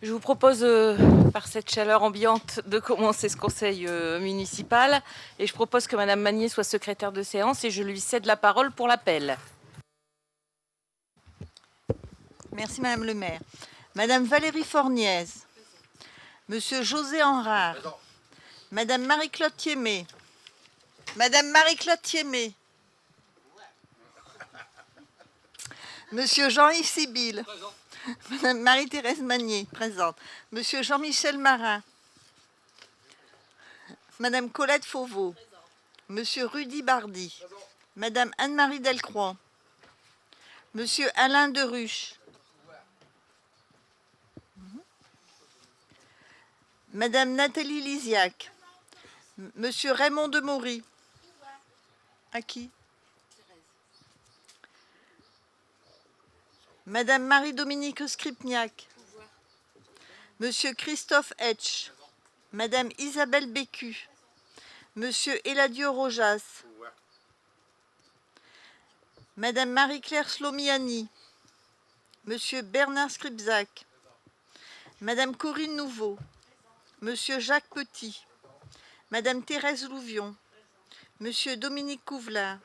Je vous propose, par cette chaleur ambiante, de commencer ce conseil municipal. Et je propose que Madame Magnier soit secrétaire de séance et je lui cède la parole pour l'appel. Merci Madame le maire. Madame Valérie Forniez. Monsieur José Henrard. Madame Marie-Claude Thiémé. Madame Marie-Claude Thiémé. Monsieur Jean-Yves Sibyl. Madame Marie-Thérèse Magnier, présente. Monsieur Jean-Michel Marin. Madame Colette Fauveau. Monsieur Rudy Bardy. Madame Anne-Marie Delcroix. Monsieur Alain Deruche. Madame Nathalie Lisiac. Monsieur Raymond Demory. À qui? Madame Marie-Dominique Skripniak. Monsieur Christophe Etch. Madame Isabelle Bécu. Monsieur Eladio Rojas. Madame Marie-Claire Slomiani. Monsieur Bernard Skripzak. Madame Corinne Nouveau. Monsieur Jacques Petit. Madame Thérèse Louvion. Monsieur Dominique Couvelard.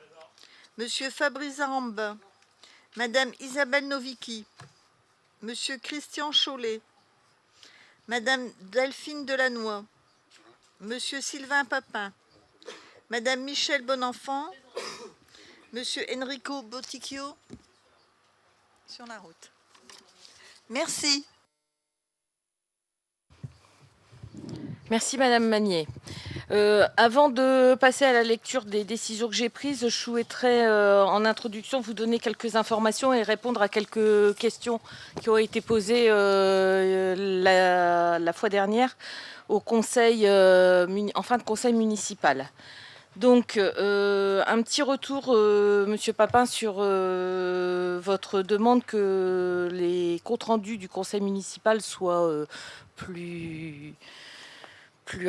Monsieur Fabrice Arambin. Madame Isabelle Novicki. Monsieur Christian Chollet. Madame Delphine Delannoy. Monsieur Sylvain Papin. Madame Michèle Bonenfant. Monsieur Enrico Boticchio. Sur la route. Merci. Merci Madame Magnier. Avant de passer à la lecture des décisions que j'ai prises, je souhaiterais en introduction vous donner quelques informations et répondre à quelques questions qui ont été posées la fois dernière au conseil, en fin de conseil municipal. Donc, un petit retour, Monsieur Papin, sur votre demande que les comptes rendus du conseil municipal soient plus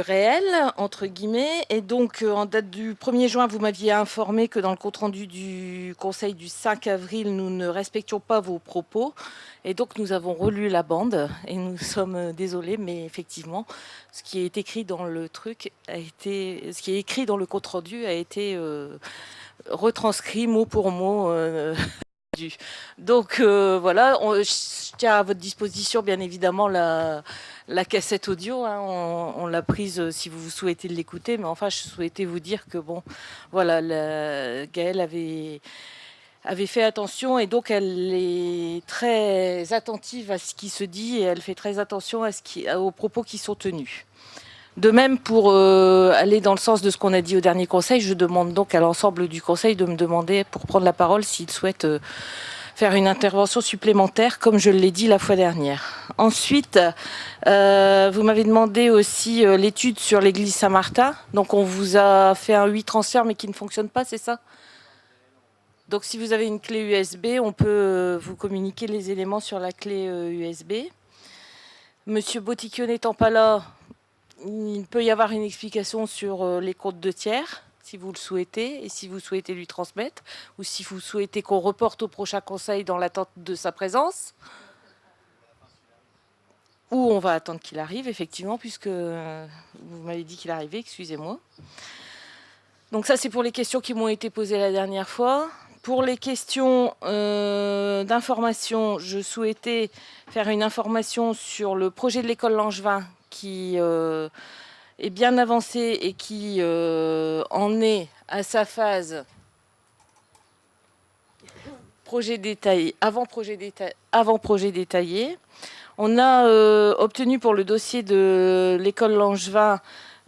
réel, entre guillemets. Et donc, en date du 1er juin, vous m'aviez informé que dans le compte-rendu du Conseil du 5 avril, nous ne respections pas vos propos. Et donc, nous avons relu la bande et nous sommes désolés, mais effectivement, ce qui est écrit dans le truc ce qui est écrit dans le compte-rendu a été retranscrit mot pour mot. Donc voilà, je tiens à votre disposition bien évidemment la cassette audio, hein, on l'a prise si vous souhaitez l'écouter, mais enfin je souhaitais vous dire que bon, voilà, Gaëlle avait fait attention et donc elle est très attentive à ce qui se dit et elle fait très attention aux propos qui sont tenus. De même, pour aller dans le sens de ce qu'on a dit au dernier conseil, je demande donc à l'ensemble du conseil de me demander, pour prendre la parole, s'il souhaite faire une intervention supplémentaire, comme je l'ai dit la fois dernière. Ensuite, vous m'avez demandé aussi l'étude sur l'église Saint-Martin. Donc, on vous a fait un 8 transferts, mais qui ne fonctionne pas, c'est ça? Donc, si vous avez une clé USB, on peut vous communiquer les éléments sur la clé USB. Monsieur Boticchio n'étant pas là, il peut y avoir une explication sur les comptes de tiers, si vous le souhaitez, et si vous souhaitez lui transmettre, ou si vous souhaitez qu'on reporte au prochain conseil dans l'attente de sa présence, ou on va attendre qu'il arrive, effectivement, puisque vous m'avez dit qu'il arrivait, excusez-moi. Donc ça, c'est pour les questions qui m'ont été posées la dernière fois. Pour les questions d'information, je souhaitais faire une information sur le projet de l'école Langevin, qui est bien avancé et qui en est à sa phase projet détaillé, avant-projet détaillé. On a obtenu pour le dossier de l'école Langevin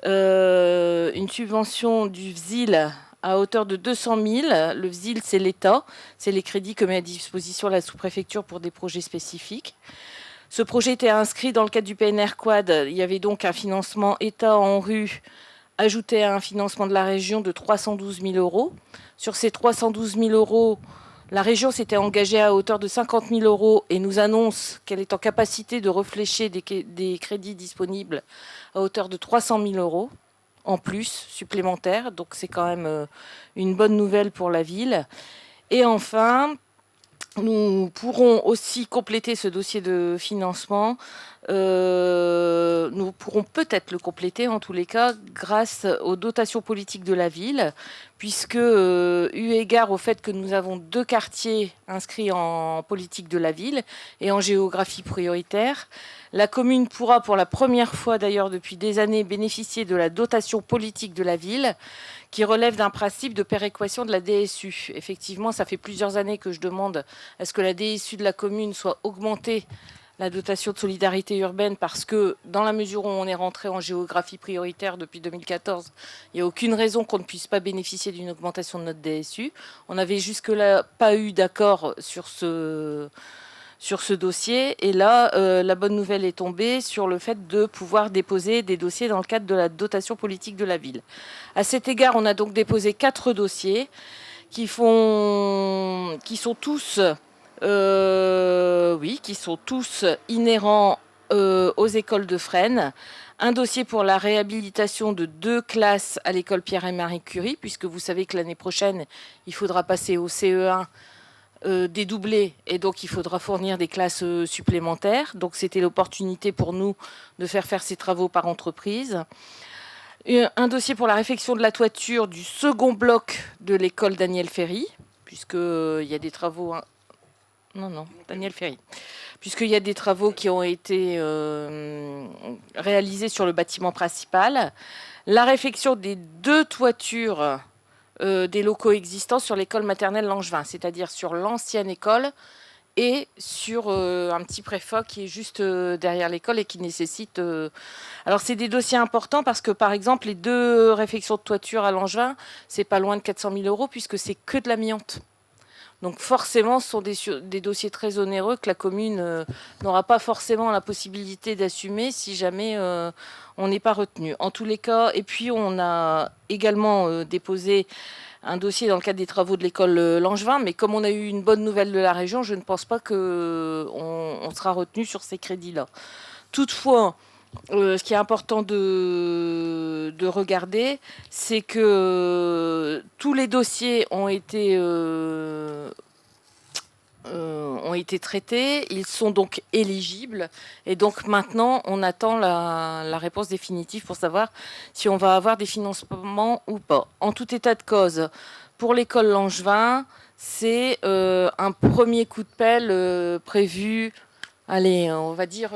une subvention du VSIL à hauteur de 200 000. Le VSIL, c'est l'État, c'est les crédits que met à disposition la sous-préfecture pour des projets spécifiques. Ce projet était inscrit dans le cadre du PNR Quad. Il y avait donc un financement État en rue ajouté à un financement de la région de 312 000 euros. Sur ces 312 000 euros, la région s'était engagée à hauteur de 50 000 euros et nous annonce qu'elle est en capacité de réfléchir des crédits disponibles à hauteur de 300 000 euros en plus, supplémentaires. Donc c'est quand même une bonne nouvelle pour la ville. Et enfin, nous pourrons aussi compléter ce dossier de financement nous pourrons peut-être le compléter, en tous les cas, grâce aux dotations politiques de la ville, puisque, eu égard au fait que nous avons 2 quartiers inscrits en politique de la ville et en géographie prioritaire, la commune pourra, pour la première fois d'ailleurs depuis des années, bénéficier de la dotation politique de la ville, qui relève d'un principe de péréquation de la DSU. Effectivement, ça fait plusieurs années que je demande à ce que la DSU de la commune soit augmentée, la dotation de solidarité urbaine, parce que dans la mesure où on est rentré en géographie prioritaire depuis 2014, il n'y a aucune raison qu'on ne puisse pas bénéficier d'une augmentation de notre DSU. On n'avait jusque-là pas eu d'accord sur ce dossier. Et là, la bonne nouvelle est tombée sur le fait de pouvoir déposer des dossiers dans le cadre de la dotation politique de la ville. À cet égard, on a donc déposé 4 dossiers qui sont tous inhérents aux écoles de Fresnes. Un dossier pour la réhabilitation de 2 classes à l'école Pierre et Marie Curie, puisque vous savez que l'année prochaine, il faudra passer au CE1 dédoublé, et donc il faudra fournir des classes supplémentaires. Donc c'était l'opportunité pour nous de faire ces travaux par entreprise. Un dossier pour la réfection de la toiture du second bloc de l'école Daniel Ferry, puisqu'il y a des travaux... Daniel Ferry. Puisqu'il y a des travaux qui ont été réalisés sur le bâtiment principal. La réfection des 2 toitures des locaux existants sur l'école maternelle Langevin, c'est-à-dire sur l'ancienne école et sur un petit préfac qui est juste derrière l'école et qui nécessite... Alors, c'est des dossiers importants parce que, par exemple, les 2 réfections de toiture à Langevin, c'est pas loin de 400 000 € puisque c'est que de l'amiante. Donc forcément, ce sont des dossiers très onéreux que la commune n'aura pas forcément la possibilité d'assumer si jamais on n'est pas retenu. En tous les cas, et puis on a également déposé un dossier dans le cadre des travaux de l'école Langevin, mais comme on a eu une bonne nouvelle de la région, je ne pense pas qu'on sera retenu sur ces crédits-là. Toutefois, ce qui est important de regarder, c'est que tous les dossiers ont été traités, ils sont donc éligibles, et donc maintenant on attend la réponse définitive pour savoir si on va avoir des financements ou pas. En tout état de cause, pour l'école Langevin, c'est un premier coup de pelle prévu. Allez, on va dire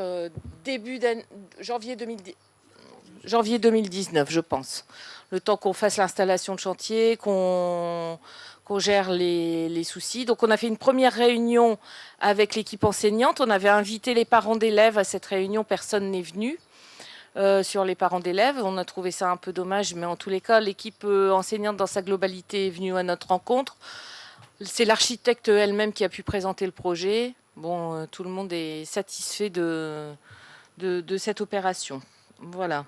début janvier 2019, je pense. Le temps qu'on fasse l'installation de chantier, qu'on gère les soucis. Donc on a fait une première réunion avec l'équipe enseignante. On avait invité les parents d'élèves à cette réunion. Personne n'est venu sur les parents d'élèves. On a trouvé ça un peu dommage, mais en tous les cas, l'équipe enseignante dans sa globalité est venue à notre rencontre. C'est l'architecte elle-même qui a pu présenter le projet. Bon, tout le monde est satisfait de cette opération. Voilà.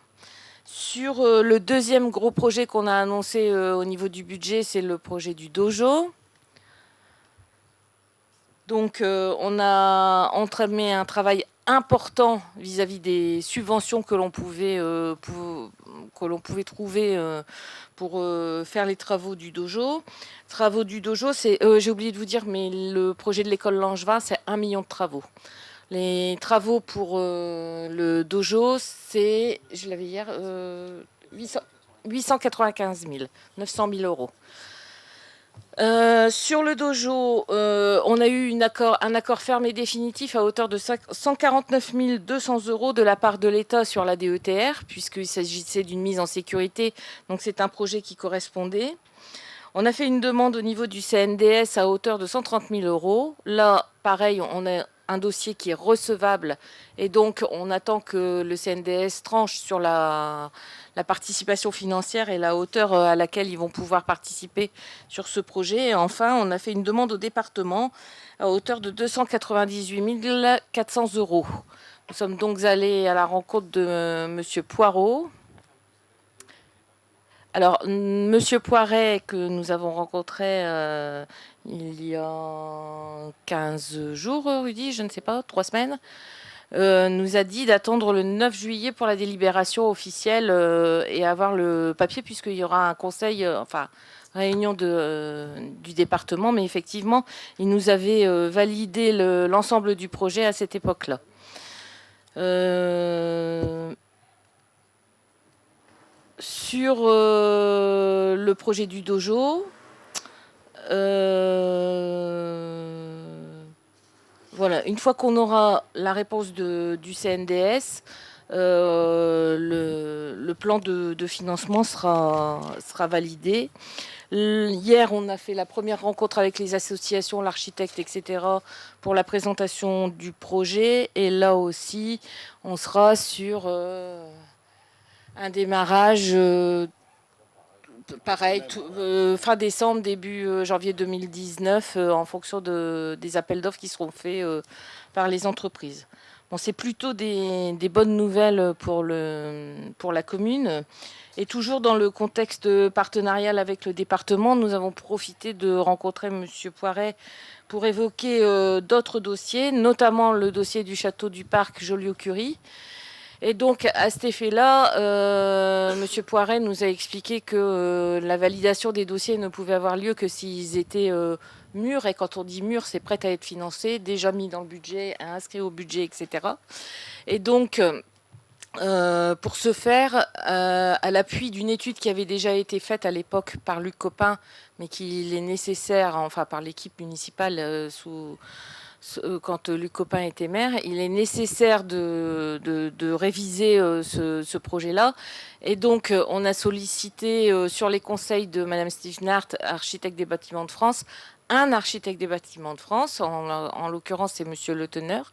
Sur le deuxième gros projet qu'on a annoncé au niveau du budget, c'est le projet du dojo. Donc, on a entamé un travail important vis-à-vis des subventions que l'on pouvait trouver pour faire les travaux du dojo. Travaux du dojo, c'est, j'ai oublié de vous dire, mais le projet de l'école Langevin, c'est 1 million de travaux. Les travaux pour le dojo, c'est, je l'avais hier, 895 000, 900 000 €. Sur le dojo, on a eu un accord ferme et définitif à hauteur de 149 200 € de la part de l'État sur la DETR, puisqu'il s'agissait d'une mise en sécurité, donc c'est un projet qui correspondait. On a fait une demande au niveau du CNDS à hauteur de 130 000 €. Là, pareil, on a un dossier qui est recevable et donc on attend que le CNDS tranche sur la participation financière et la hauteur à laquelle ils vont pouvoir participer sur ce projet. Et enfin, on a fait une demande au département à hauteur de 298 400 €. Nous sommes donc allés à la rencontre de Monsieur Poirot. Alors, Monsieur Poiret, que nous avons rencontré il y a 15 jours, Rudy, je ne sais pas, 3 semaines, nous a dit d'attendre le 9 juillet pour la délibération officielle et avoir le papier, puisqu'il y aura un conseil, réunion du département. Mais effectivement, il nous avait validé l'ensemble du projet à cette époque-là. Sur le projet du dojo, voilà, une fois qu'on aura la réponse du CNDS, le plan de financement sera validé. Hier, on a fait la première rencontre avec les associations, l'architecte, etc., pour la présentation du projet. Et là aussi, on sera sur un démarrage pareil, fin décembre, début janvier 2019, en fonction des appels d'offres qui seront faits par les entreprises. Bon, c'est plutôt des bonnes nouvelles pour la commune. Et toujours dans le contexte partenarial avec le département, nous avons profité de rencontrer M. Poiret pour évoquer d'autres dossiers, notamment le dossier du château du parc Joliot-Curie. Et donc, à cet effet-là, M. Poiret nous a expliqué que la validation des dossiers ne pouvait avoir lieu que s'ils étaient mûrs. Et quand on dit mûrs, c'est prêt à être financé, déjà mis dans le budget, inscrit au budget, etc. Et donc, pour ce faire, à l'appui d'une étude qui avait déjà été faite à l'époque par Luc Copin, mais qu'il est nécessaire, enfin par l'équipe municipale quand Luc Copin était maire, il est nécessaire de réviser ce projet-là. Et donc, on a sollicité, sur les conseils de Madame Stevenart, architecte des Bâtiments de France, un architecte des Bâtiments de France, en l'occurrence c'est Monsieur Le Teneur,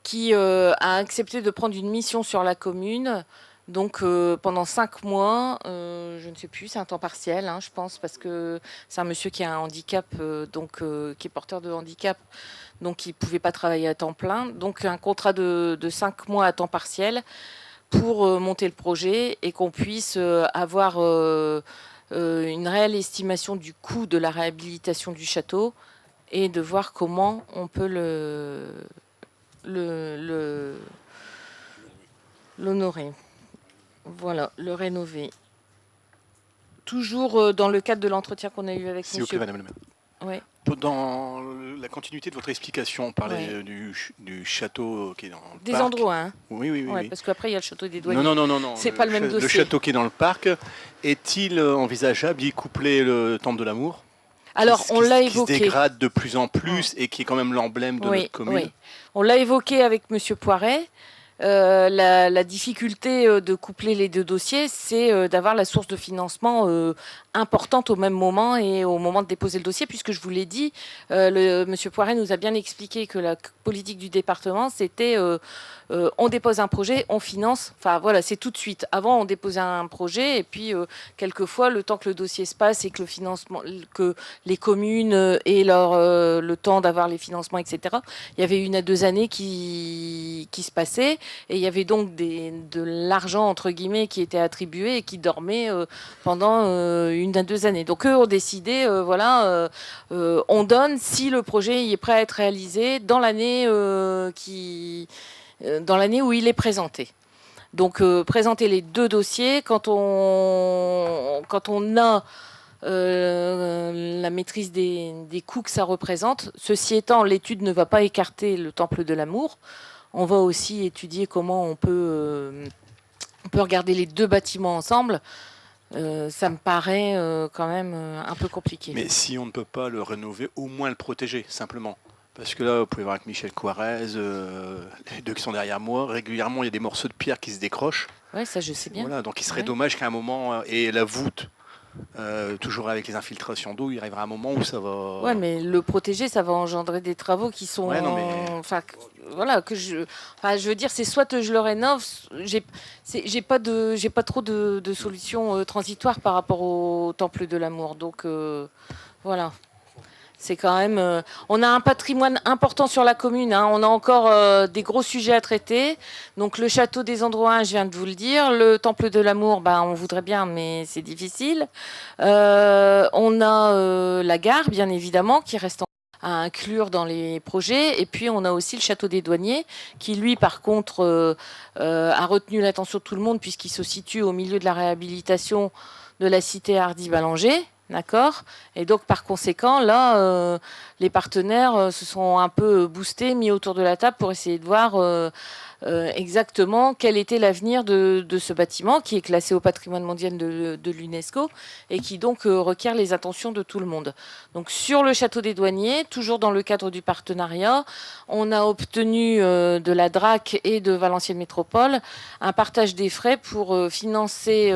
qui a accepté de prendre une mission sur la commune. Donc pendant 5 mois, je ne sais plus, c'est un temps partiel, hein, je pense, parce que c'est un monsieur qui a un handicap, qui est porteur de handicap, donc il ne pouvait pas travailler à temps plein. Donc un contrat de 5 mois à temps partiel pour monter le projet et qu'on puisse avoir une réelle estimation du coût de la réhabilitation du château et de voir comment on peut l'honorer. Voilà, le rénover. Toujours dans le cadre de l'entretien qu'on a eu avec S'il vous monsieur... plaît, madame la maire. Oui. Dans la continuité de votre explication, on parlait du château qui est dans le Des parc. endroits, hein. Oui, oui, oui. Ouais, oui. parce qu'après, il y a le château des douaniers. Non. C'est pas le même dossier. Le château qui est dans le parc, est-il envisageable d'y coupler le Temple de l'Amour? Alors, on l'a évoqué. Qui se dégrade de plus en plus et qui est quand même l'emblème de notre commune. Oui, on l'a évoqué avec monsieur Poiret. La difficulté de coupler les deux dossiers, c'est d'avoir la source de financement importante au même moment et au moment de déposer le dossier, puisque je vous l'ai dit, monsieur Poiret nous a bien expliqué que la politique du département, c'était on dépose un projet, on finance, enfin voilà, c'est tout de suite. Avant, on déposait un projet et puis quelquefois, le temps que le dossier se passe et que le financement, que les communes aient le temps d'avoir les financements, etc., il y avait 1 à 2 années qui se passaient. Et il y avait donc de l'argent, entre guillemets, qui était attribué et qui dormait pendant 1 à 2 années. Donc eux ont décidé, on donne si le projet y est prêt à être réalisé dans l'année où il est présenté. Donc présenter les deux dossiers quand on a la maîtrise des coûts que ça représente. Ceci étant, l'étude ne va pas écarter le Temple de l'Amour. On va aussi étudier comment on peut regarder les deux bâtiments ensemble. Ça me paraît quand même un peu compliqué. Mais si on ne peut pas le rénover, au moins le protéger, simplement. Parce que là, vous pouvez voir avec Michel Coirez, les deux qui sont derrière moi, régulièrement, il y a des morceaux de pierre qui se décrochent. Oui, ça je sais bien. Voilà, donc il serait dommage qu'à un moment, et la voûte, toujours avec les infiltrations d'eau, il arrivera un moment où ça va... Ouais, mais le protéger, ça va engendrer des travaux qui sont... Ouais, non, mais... Enfin, voilà, je veux dire, c'est soit je le rénove, j'ai pas trop de solutions transitoires par rapport au Temple de l'Amour. Donc, voilà. C'est quand même... on a un patrimoine important sur la commune. Hein. On a encore des gros sujets à traiter. Donc le château des Androins, je viens de vous le dire. Le Temple de l'Amour, on voudrait bien, mais c'est difficile. On a la gare, bien évidemment, qui reste à inclure dans les projets. Et puis on a aussi le château des Douaniers, qui lui, par contre, a retenu l'attention de tout le monde, puisqu'il se situe au milieu de la réhabilitation de la cité Hardy-Ballanger. D'accord. Et donc, par conséquent, là, les partenaires se sont un peu boostés, mis autour de la table pour essayer de voir exactement quel était l'avenir de ce bâtiment qui est classé au patrimoine mondial de l'UNESCO et qui donc requiert les attentions de tout le monde. Donc sur le château des Douaniers, toujours dans le cadre du partenariat, on a obtenu de la DRAC et de Valenciennes Métropole un partage des frais pour financer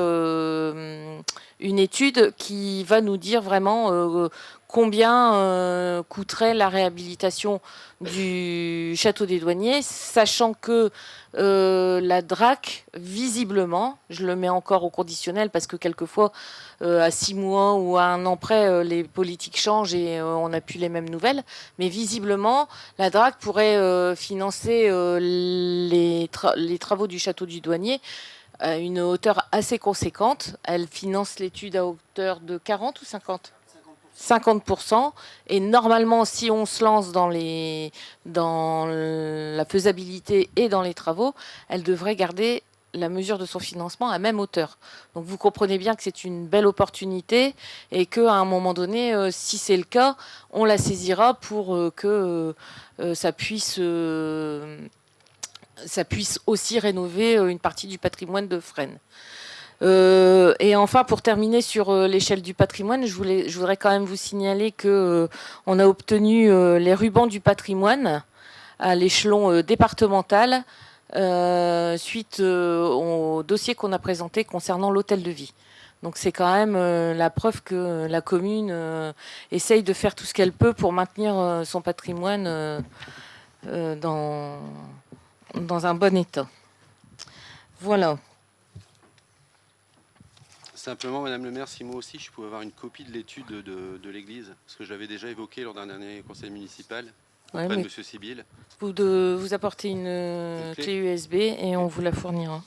une étude qui va nous dire vraiment combien coûterait la réhabilitation du château des Douaniers, sachant que la DRAC, visiblement, je le mets encore au conditionnel parce que quelquefois, à 6 mois ou à 1 an près, les politiques changent et on n'a plus les mêmes nouvelles, mais visiblement, la DRAC pourrait financer les travaux du château du Douanier à une hauteur assez conséquente. Elle finance l'étude à hauteur de 40 ou 50 ? 50%. Et normalement, si on se lance dans la faisabilité et dans les travaux, elle devrait garder la mesure de son financement à même hauteur. Donc vous comprenez bien que c'est une belle opportunité et qu'à un moment donné, si c'est le cas, on la saisira pour que ça puisse aussi rénover une partie du patrimoine de Fresnes. Et enfin, pour terminer sur l'échelle du patrimoine, je voudrais quand même vous signaler que on a obtenu les rubans du patrimoine à l'échelon départemental suite au dossier qu'on a présenté concernant l'hôtel de vie. Donc c'est quand même la preuve que la commune essaye de faire tout ce qu'elle peut pour maintenir son patrimoine dans un bon état. Voilà. Simplement, Madame le maire, si moi aussi je pouvais avoir une copie de l'étude de l'église, parce que je l'avais déjà évoqué lors d'un dernier conseil municipal auprès de Monsieur Sibyl. Vous apportez une clé USB et on vous la fournira.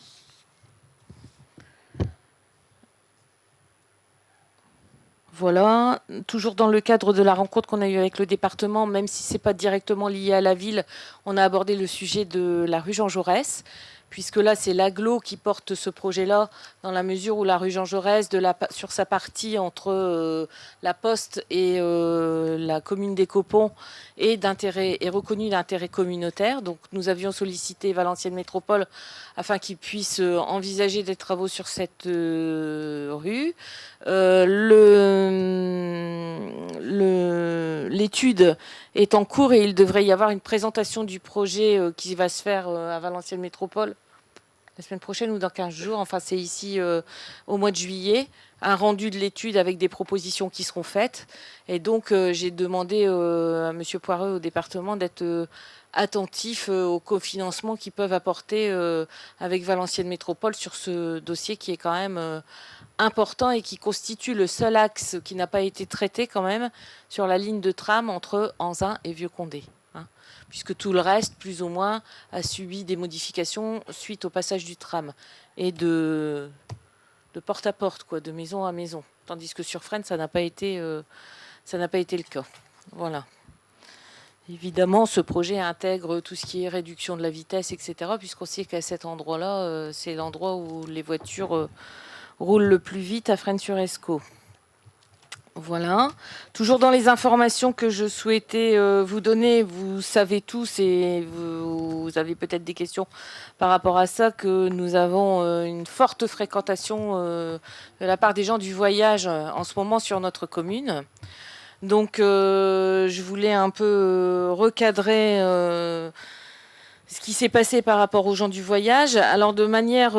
Voilà, toujours dans le cadre de la rencontre qu'on a eue avec le département, même si ce n'est pas directement lié à la ville, on a abordé le sujet de la rue Jean Jaurès, puisque là, c'est l'agglo qui porte ce projet-là, dans la mesure où la rue Jean Jaurès, sur sa partie entre la Poste et la commune des Copons, est reconnue d'intérêt communautaire. Donc, nous avions sollicité Valenciennes Métropole afin qu'ils puissent envisager des travaux sur cette rue. L'étude est en cours et il devrait y avoir une présentation du projet qui va se faire à Valenciennes Métropole la semaine prochaine ou dans 15 jours. Enfin, c'est ici au mois de juillet, un rendu de l'étude avec des propositions qui seront faites. Et donc, j'ai demandé à M. Poireux au département d'être attentif au cofinancement qu'ils peuvent apporter avec Valenciennes Métropole sur ce dossier qui est quand même important et qui constitue le seul axe qui n'a pas été traité quand même sur la ligne de tram entre Anzin et Vieux-Condé. Puisque tout le reste, plus ou moins, a subi des modifications suite au passage du tram et de porte à porte, quoi, de maison à maison. Tandis que sur Fresnes, ça n'a pas été le cas. Voilà. Évidemment, ce projet intègre tout ce qui est réduction de la vitesse, etc., puisqu'on sait qu'à cet endroit-là, c'est l'endroit où les voitures roulent le plus vite à Fresnes-sur-Escaut. Voilà. Toujours dans les informations que je souhaitais vous donner, vous savez tous et vous avez peut-être des questions par rapport à ça, que nous avons une forte fréquentation de la part des gens du voyage en ce moment sur notre commune. Donc je voulais un peu recadrer ce qui s'est passé par rapport aux gens du voyage. Alors de manière...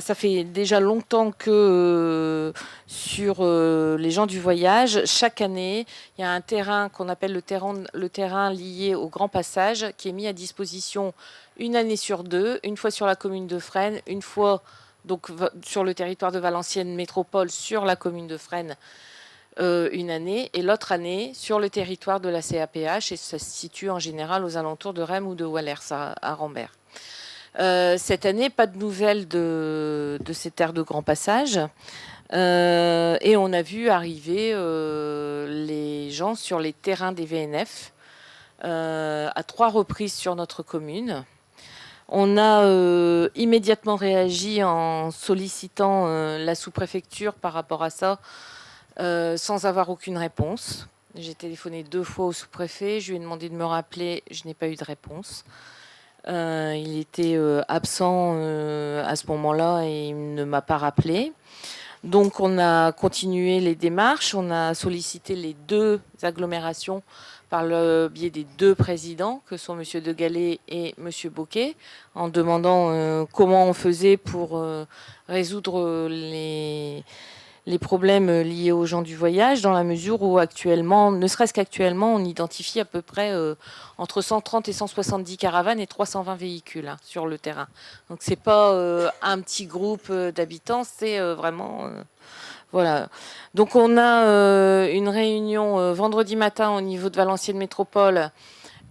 ça fait déjà longtemps que sur les gens du voyage, chaque année, il y a un terrain qu'on appelle le terrain lié au Grand Passage, qui est mis à disposition une année sur 2, une fois sur la commune de Fresnes, une fois donc, sur le territoire de Valenciennes Métropole, sur la commune de Fresnes, une année, et l'autre année sur le territoire de la CAPH, et ça se situe en général aux alentours de Rheims ou de Wallers à Rambert. Cette année, pas de nouvelles de cette aire de grand passage, et on a vu arriver les gens sur les terrains des VNF à 3 reprises sur notre commune. On a immédiatement réagi en sollicitant la sous-préfecture par rapport à ça, sans avoir aucune réponse. J'ai téléphoné 2 fois au sous-préfet, je lui ai demandé de me rappeler, je n'ai pas eu de réponse. Il était absent à ce moment-là et il ne m'a pas rappelé. Donc on a continué les démarches, on a sollicité les 2 agglomérations par le biais des 2 présidents, que sont M. De Gallet et M. Bocquet, en demandant comment on faisait pour résoudre les problèmes liés aux gens du voyage, dans la mesure où actuellement, ne serait-ce qu'actuellement, on identifie à peu près entre 130 et 170 caravanes et 320 véhicules sur le terrain. Donc c'est pas un petit groupe d'habitants, c'est vraiment... voilà. Donc on a une réunion vendredi matin au niveau de Valenciennes Métropole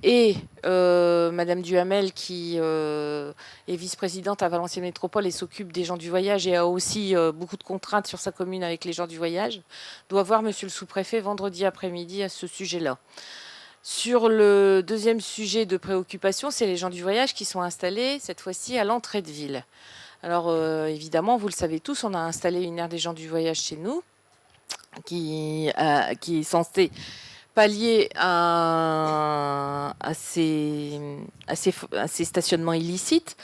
et Madame Duhamel qui est vice-présidente à Valenciennes Métropole et s'occupe des gens du voyage et a aussi beaucoup de contraintes sur sa commune avec les gens du voyage, doit voir Monsieur le sous-préfet vendredi après-midi à ce sujet-là. Sur le deuxième sujet de préoccupation, c'est les gens du voyage qui sont installés cette fois-ci à l'entrée de ville. Alors évidemment, vous le savez tous, on a installé une aire des gens du voyage chez nous qui est censée pallier à ces stationnements illicites.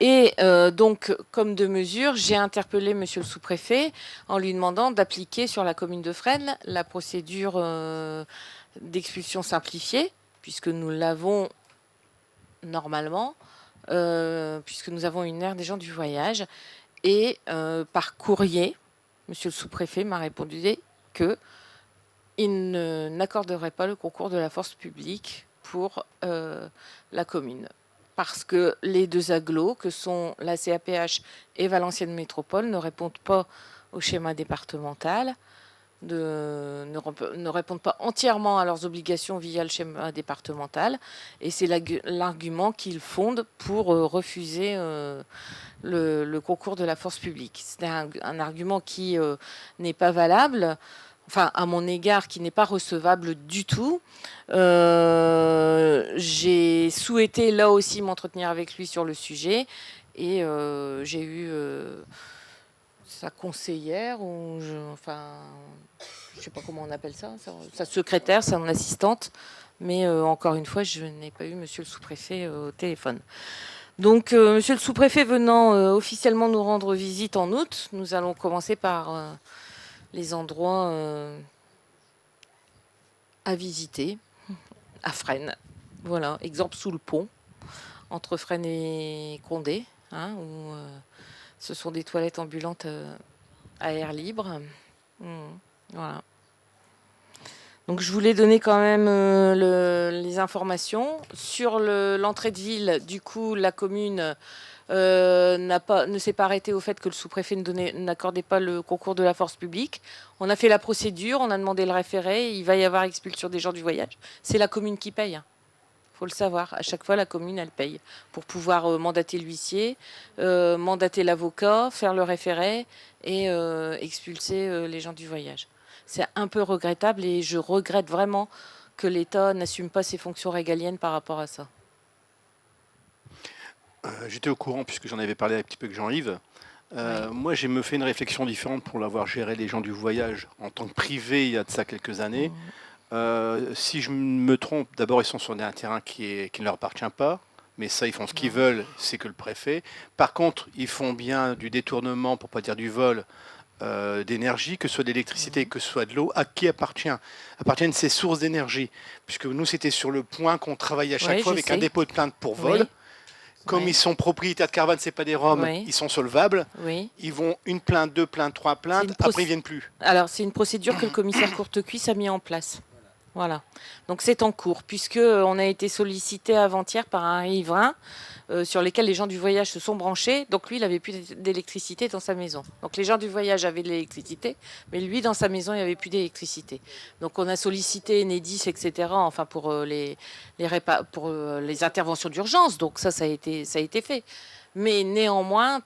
Et donc, comme de mesure, j'ai interpellé Monsieur le sous-préfet en lui demandant d'appliquer sur la commune de Fresnes la procédure d'expulsion simplifiée, puisque nous l'avons normalement, puisque nous avons une aire des gens du voyage. Et par courrier, Monsieur le sous-préfet m'a répondu que il n'accorderait pas le concours de la force publique pour la commune. Parce que les 2 agglos, que sont la CAPH et Valenciennes Métropole, ne répondent pas au schéma départemental, ne répondent pas entièrement à leurs obligations via le schéma départemental. Et c'est l'argument qu'ils fondent pour refuser le concours de la force publique. C'est un argument qui n'est pas valable. Enfin, à mon égard, qui n'est pas recevable du tout. J'ai souhaité là aussi m'entretenir avec lui sur le sujet et j'ai eu sa conseillère, ou je sais pas comment on appelle ça, sa secrétaire, son assistante, mais encore une fois, je n'ai pas eu Monsieur le sous-préfet au téléphone. Donc, Monsieur le sous-préfet venant officiellement nous rendre visite en août, nous allons commencer par les endroits à visiter à Fresnes. Voilà, exemple sous le pont, entre Fresnes et Condé, où ce sont des toilettes ambulantes à air libre. Voilà. Donc je voulais donner quand même les informations. Sur l'entrée de ville, du coup, la commune ne s'est pas arrêtée au fait que le sous-préfet n'accordait pas le concours de la force publique. On a fait la procédure, on a demandé le référé, il va y avoir expulsion des gens du voyage. C'est la commune qui paye. Il faut le savoir. À chaque fois, la commune, elle paye pour pouvoir mandater l'huissier, mandater l'avocat, faire le référé et expulser les gens du voyage. C'est un peu regrettable et je regrette vraiment que l'État n'assume pas ses fonctions régaliennes par rapport à ça. J'étais au courant puisque j'en avais parlé un petit peu avec Jean-Yves. Moi, j'ai me fait une réflexion différente pour l'avoir géré les gens du voyage en tant que privé il y a de ça quelques années. Si je me trompe, d'abord, ils sont sur un terrain qui ne leur appartient pas. Mais ça, ils font ce qu'ils veulent, c'est que le préfet. Par contre, ils font bien du détournement, pour ne pas dire du vol, d'énergie, que ce soit d'électricité, que ce soit de l'eau, à qui appartiennent ces sources d'énergie. Puisque nous, c'était sur le point qu'on travaillait à chaque fois avec un dépôt de plainte pour vol. Comme ils sont propriétaires de caravanes, c'est pas des Roms, ils sont solvables. Ils vont 1 plainte, 2 plaintes, 3 plaintes, après ils viennent plus. Alors, c'est une procédure que le commissaire Courtecuisse a mis en place. Voilà. Donc c'est en cours, puisqu'on a été sollicité avant-hier par un riverain sur lesquels les gens du voyage se sont branchés. Donc lui, il n'avait plus d'électricité dans sa maison. Donc les gens du voyage avaient de l'électricité, mais lui, dans sa maison, il n'y avait plus d'électricité. Donc on a sollicité Enedis, etc., enfin pour les interventions d'urgence. Donc ça a été fait. Mais néanmoins,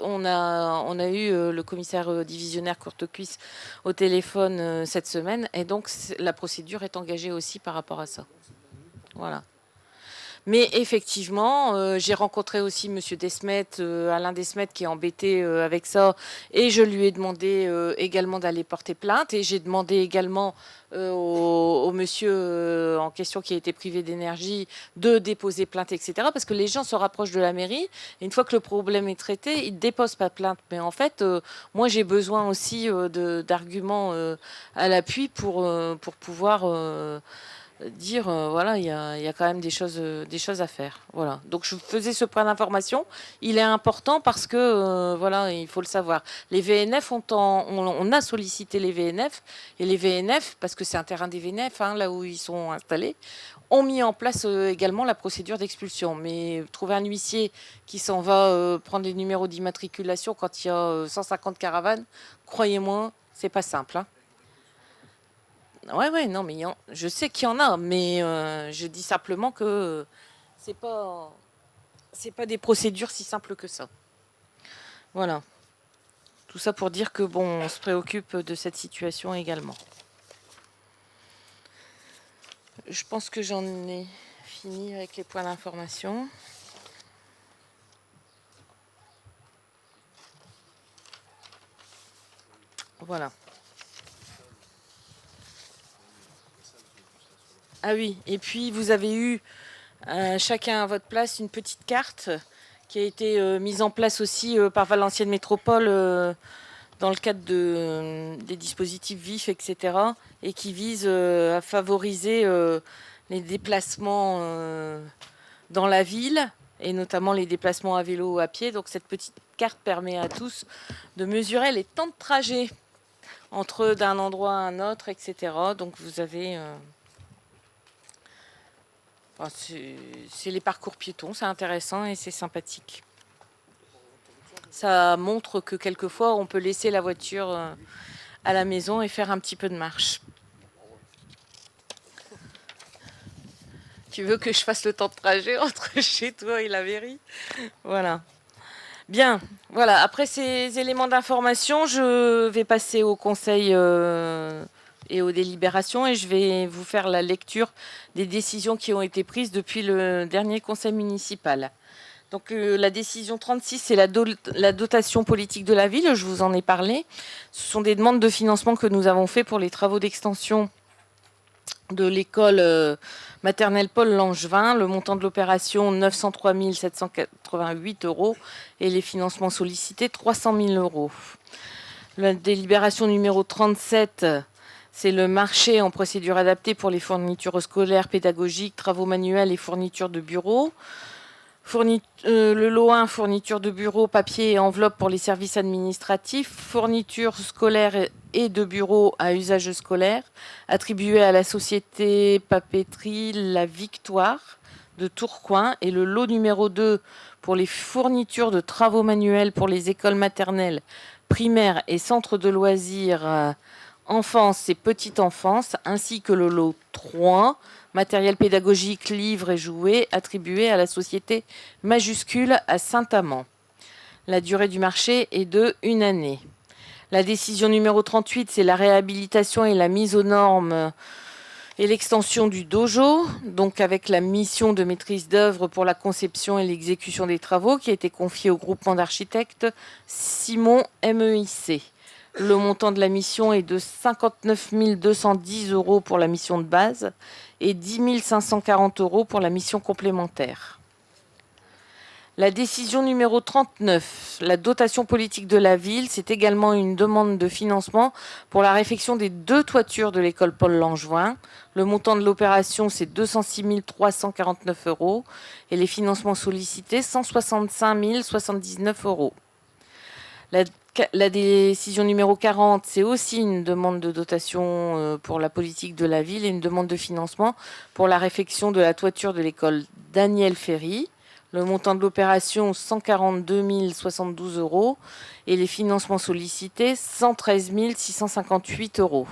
on a eu le commissaire divisionnaire Courtecuisse au téléphone cette semaine, et donc la procédure est engagée aussi par rapport à ça. Voilà. Mais effectivement, j'ai rencontré aussi Monsieur Desmet, Alain Desmet, qui est embêté avec ça, et je lui ai demandé également d'aller porter plainte, et j'ai demandé également au monsieur en question qui a été privé d'énergie de déposer plainte, etc. Parce que les gens se rapprochent de la mairie, et une fois que le problème est traité, ils ne déposent pas plainte. Mais en fait, moi j'ai besoin aussi d'arguments à l'appui pour pouvoir dire voilà, il y a quand même des choses à faire. Voilà. Donc je faisais ce point d'information. Il est important parce que voilà, il faut le savoir. Les VNF on a sollicité les VNF, et les VNF, parce que c'est un terrain des VNF, hein, là où ils sont installés, ont mis en place également la procédure d'expulsion. Mais trouver un huissier qui s'en va prendre les numéros d'immatriculation quand il y a 150 caravanes, croyez-moi, c'est pas simple. Hein. Ouais, non, mais je sais qu'il y en a, mais je dis simplement que c'est pas des procédures si simples que ça. Voilà. Tout ça pour dire que bon, on se préoccupe de cette situation également. Je pense que j'en ai fini avec les points d'information. Voilà. Ah oui, et puis vous avez eu chacun à votre place une petite carte qui a été mise en place aussi par Valenciennes Métropole dans le cadre des dispositifs vifs, etc. et qui vise à favoriser les déplacements dans la ville et notamment les déplacements à vélo ou à pied. Donc cette petite carte permet à tous de mesurer les temps de trajet entre d'un endroit à un autre, etc. Donc vous avez... c'est les parcours piétons, c'est intéressant et c'est sympathique. Ça montre que quelquefois on peut laisser la voiture à la maison et faire un petit peu de marche. Tu veux que je fasse le temps de trajet entre chez toi et la mairie? Voilà. Bien, voilà. Après ces éléments d'information, je vais passer au conseil et aux délibérations, et je vais vous faire la lecture des décisions qui ont été prises depuis le dernier conseil municipal. Donc la décision 36, c'est la dotation politique de la ville, je vous en ai parlé. Ce sont des demandes de financement que nous avons fait pour les travaux d'extension de l'école maternelle Paul Langevin. Le montant de l'opération, 903 788 € et les financements sollicités, 300 000 €. La délibération numéro 37, c'est le marché en procédure adaptée pour les fournitures scolaires, pédagogiques, travaux manuels et fournitures de bureaux. Le lot 1, fourniture de bureaux, papier et enveloppe pour les services administratifs. Fourniture scolaire et de bureaux à usage scolaire, attribué à la société papeterie La Victoire de Tourcoing. Et le lot numéro 2, pour les fournitures de travaux manuels pour les écoles maternelles, primaires et centres de loisirs enfance et petite enfance, ainsi que le lot 3, matériel pédagogique, livres et jouets, attribué à la société Majuscule à Saint-Amand. La durée du marché est de 1 année. La décision numéro 38, c'est la réhabilitation et la mise aux normes et l'extension du dojo, donc avec la mission de maîtrise d'œuvre pour la conception et l'exécution des travaux qui a été confiée au groupement d'architectes Simon MEIC. Le montant de la mission est de 59 210 € pour la mission de base et 10 540 € pour la mission complémentaire. La décision numéro 39, la dotation politique de la ville, c'est également une demande de financement pour la réfection des 2 toitures de l'école Paul Langevin. Le montant de l'opération, c'est 206 349 € et les financements sollicités, 165 079 €. La décision numéro 40, c'est aussi une demande de dotation pour la politique de la ville et une demande de financement pour la réfection de la toiture de l'école Daniel Ferry. Le montant de l'opération, 142 072 € et les financements sollicités, 113 658 €.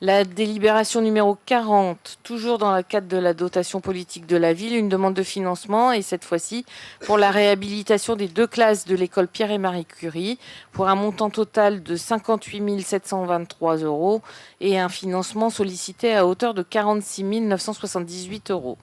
La délibération numéro 40, toujours dans le cadre de la dotation politique de la ville, une demande de financement, et cette fois-ci pour la réhabilitation des 2 classes de l'école Pierre et Marie Curie, pour un montant total de 58 723 € et un financement sollicité à hauteur de 46 978 €.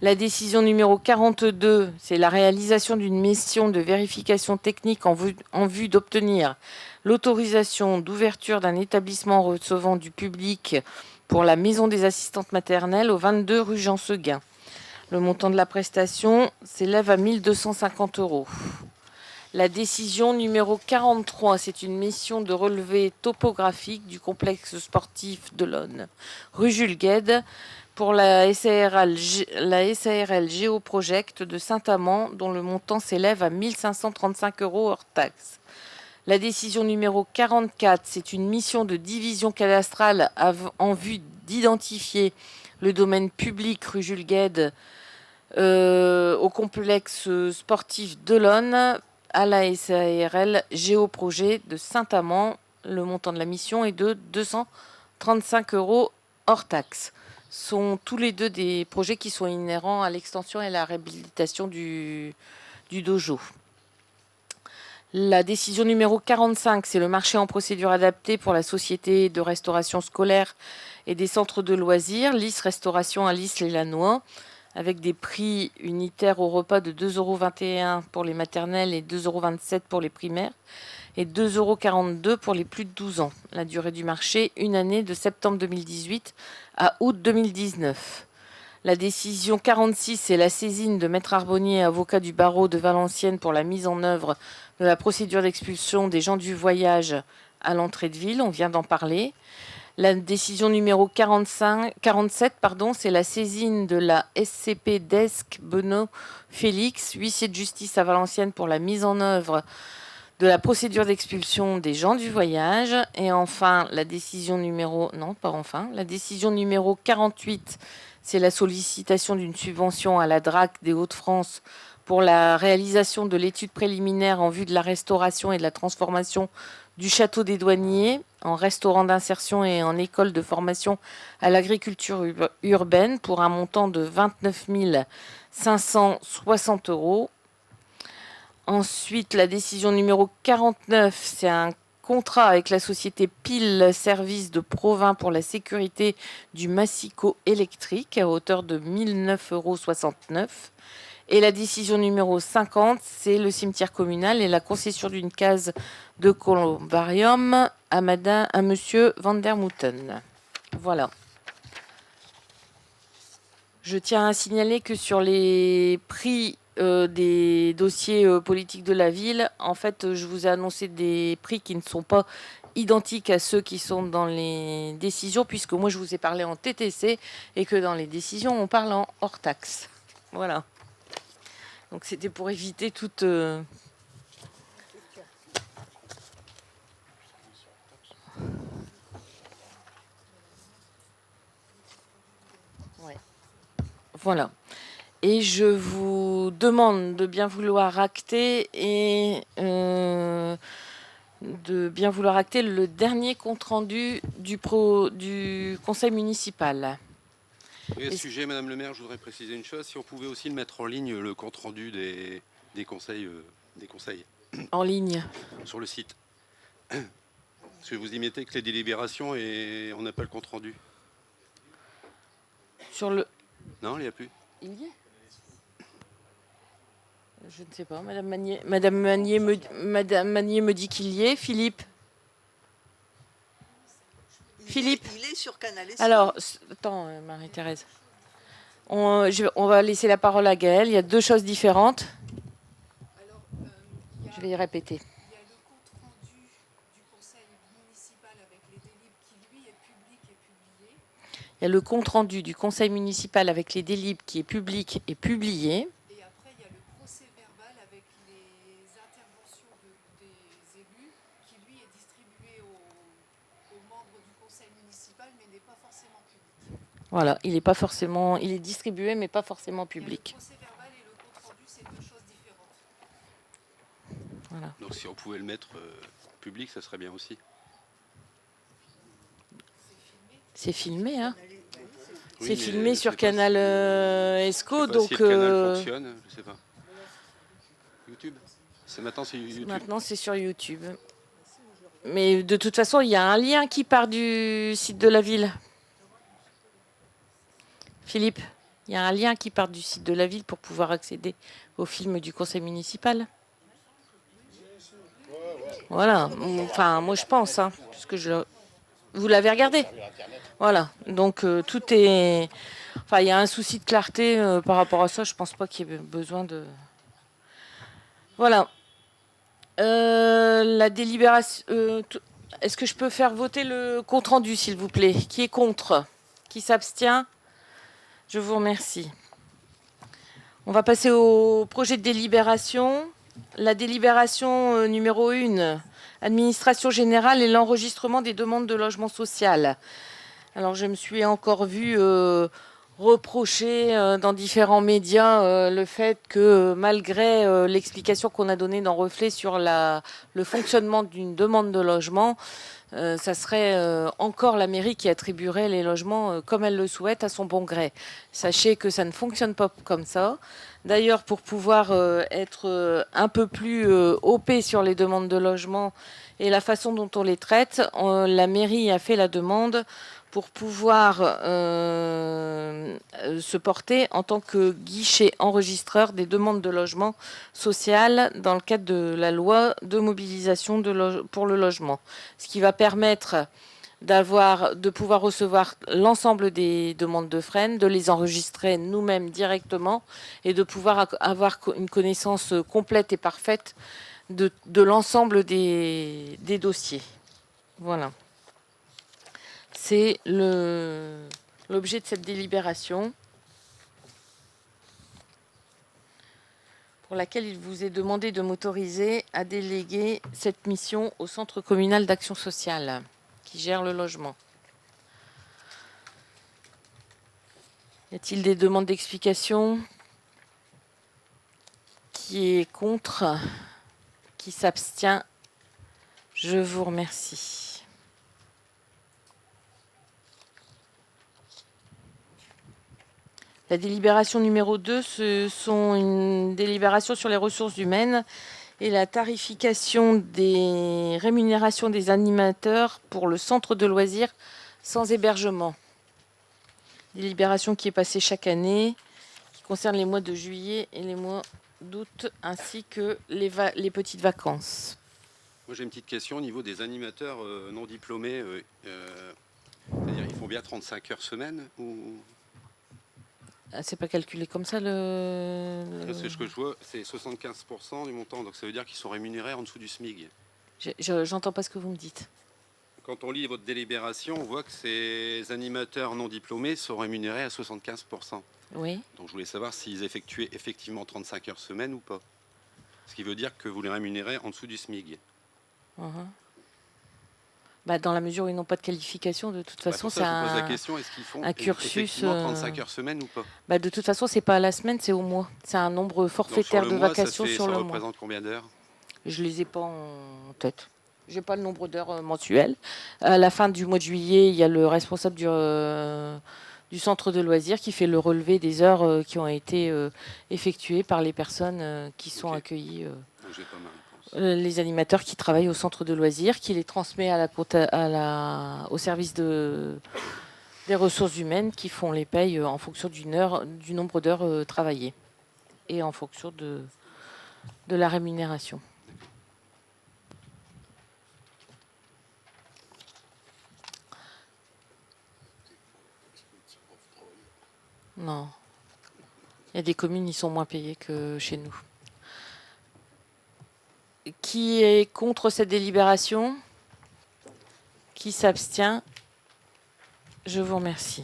La décision numéro 42, c'est la réalisation d'une mission de vérification technique en vue d'obtenir l'autorisation d'ouverture d'un établissement recevant du public pour la maison des assistantes maternelles au 22 rue Jean Seguin. Le montant de la prestation s'élève à 1 250 €. La décision numéro 43, c'est une mission de relevé topographique du complexe sportif de l'Aune, rue Jules Guesde, pour la SARL Géoproject de Saint-Amand, dont le montant s'élève à 1 535 € hors taxe. La décision numéro 44, c'est une mission de division cadastrale en vue d'identifier le domaine public rue Jules Guesde au complexe sportif de l'Aune, à la SARL Géoprojet de Saint-Amand. Le montant de la mission est de 235 € hors taxe. Sont tous les deux des projets qui sont inhérents à l'extension et à la réhabilitation du dojo. La décision numéro 45, c'est le marché en procédure adaptée pour la société de restauration scolaire et des centres de loisirs, Lys Restauration à Lys-les-Lannoy, avec des prix unitaires au repas de 2,21 € pour les maternelles et 2,27 € pour les primaires et 2,42 € pour les plus de 12 ans. La durée du marché, une année de septembre 2018 à août 2019. La décision 46, c'est la saisine de Maître Arbonnier, avocat du barreau de Valenciennes, pour la mise en œuvre de la procédure d'expulsion des gens du voyage à l'entrée de ville. On vient d'en parler. La décision numéro 47, c'est la saisine de la SCP Desk Benoît Félix, huissier de justice à Valenciennes, pour la mise en œuvre de la procédure d'expulsion des gens du voyage. Et enfin, la décision numéro 48, c'est la sollicitation d'une subvention à la DRAC des Hauts-de-France pour la réalisation de l'étude préliminaire en vue de la restauration et de la transformation du château des douaniers en restaurant d'insertion et en école de formation à l'agriculture urbaine pour un montant de 29 560 €. Ensuite, la décision numéro 49, c'est un contrat avec la société Pile Service de Provins pour la sécurité du massicot électrique à hauteur de 1 969 €. Et la décision numéro 50, c'est le cimetière communal et la concession d'une case de columbarium à monsieur Van der Mouten. Voilà. Je tiens à signaler que sur les prix des dossiers politiques de la ville, en fait, je vous ai annoncé des prix qui ne sont pas identiques à ceux qui sont dans les décisions, puisque moi, je vous ai parlé en TTC et que dans les décisions, on parle en hors taxe. Voilà. Donc c'était pour éviter toute... Ouais. Voilà. Et je vous demande de bien vouloir acter le dernier compte-rendu du conseil municipal. Oui, à ce sujet, Madame le maire, je voudrais préciser une chose. Si on pouvait aussi le mettre en ligne, le compte-rendu des conseils. En ligne. Sur le site. Parce que vous y mettez que les délibérations et on n'a pas le compte-rendu. Sur le... Non, il n'y a plus. Il y est. Je ne sais pas. Madame Manier me dit qu'il y est. Philippe. Philippe. Il est sur Canal S. Alors, attends, Marie-Thérèse. On va laisser la parole à Gaëlle. Il y a deux choses différentes. Je vais y répéter. Il y a le compte-rendu du conseil municipal avec les délibres qui, lui, est public et publié. Il y a le compte-rendu du conseil municipal avec les délibres qui est public et publié. Et après, il y a le procès-verbal avec les interventions des élus qui, lui, est distribué aux membres du conseil municipal, mais n'est pas forcément public. Voilà, il est distribué, mais pas forcément public. Le procès-verbal et le compte-rendu, c'est deux choses différentes. Voilà. Donc si on pouvait le mettre public, ça serait bien aussi. C'est filmé, hein. Oui, c'est mais filmé je sur sais pas Canal si- Esco, je sais pas donc si le canal fonctionne, je sais pas. YouTube. Maintenant c'est YouTube. maintenant c'est sur YouTube. Mais de toute façon, il y a un lien qui part du site de la ville. Philippe, Il y a un lien qui part du site de la ville pour pouvoir accéder au film du conseil municipal. Voilà. Enfin, moi je pense, hein, puisque vous l'avez regardé. Voilà. Donc tout est. Enfin, il y a un souci de clarté par rapport à ça. Je pense pas qu'il y ait besoin de. Voilà. La délibération. Est-ce que je peux faire voter le compte rendu, s'il vous plaît? Qui est contre? Qui s'abstient? Je vous remercie. On va passer au projet de délibération. La délibération numéro 1, administration générale et l'enregistrement des demandes de logement social. Alors, je me suis encore vue reprocher dans différents médias le fait que malgré l'explication qu'on a donnée dans Reflet sur le fonctionnement d'une demande de logement, ça serait encore la mairie qui attribuerait les logements comme elle le souhaite à son bon gré. Sachez que ça ne fonctionne pas comme ça. D'ailleurs, pour pouvoir être un peu plus OP sur les demandes de logement et la façon dont on les traite, la mairie a fait la demande pour pouvoir se porter en tant que guichet enregistreur des demandes de logement social dans le cadre de la loi de mobilisation pour le logement. Ce qui va permettre de pouvoir recevoir l'ensemble des demandes de FREN, de les enregistrer nous-mêmes directement et de pouvoir avoir une connaissance complète et parfaite de l'ensemble des dossiers. Voilà. C'est l'objet de cette délibération pour laquelle il vous est demandé de m'autoriser à déléguer cette mission au Centre communal d'action sociale qui gère le logement. Y a-t-il des demandes d'explication? Qui est contre? Qui s'abstient? Je vous remercie. La délibération numéro 2, ce sont une délibération sur les ressources humaines et la tarification des rémunérations des animateurs pour le centre de loisirs sans hébergement. Délibération qui est passée chaque année, qui concerne les mois de juillet et les mois d'août, ainsi que les petites vacances. Moi j'ai une petite question au niveau des animateurs non diplômés. C'est-à-dire ils font bien 35 heures semaine ou... C'est pas calculé comme ça Parce que ce que je vois, c'est 75% du montant, donc ça veut dire qu'ils sont rémunérés en dessous du SMIG. J'entends pas ce que vous me dites. Quand on lit votre délibération, on voit que ces animateurs non diplômés sont rémunérés à 75%. Oui. Donc je voulais savoir s'ils effectuaient effectivement 35 heures semaine ou pas. Ce qui veut dire que vous les rémunérez en dessous du SMIG. Dans la mesure où ils n'ont pas de qualification, de toute façon, c'est un cursus. 35 heures semaine ou pas? De toute façon, c'est pas à la semaine, c'est au mois. C'est un nombre forfaitaire de vacations sur le mois. Ça représente combien d'heures? Je les ai pas en tête. J'ai pas le nombre d'heures mensuelles. À la fin du mois de juillet, il y a le responsable du centre de loisirs qui fait le relevé des heures qui ont été effectuées par les personnes qui sont accueillies. Donc, j'ai pas mal. Les animateurs qui travaillent au centre de loisirs, qui les transmet au service des ressources humaines, qui font les payes en fonction du nombre d'heures travaillées et en fonction de la rémunération. Non. Il y a des communes, ils sont moins payés que chez nous. Qui est contre cette délibération? Qui s'abstient? Je vous remercie.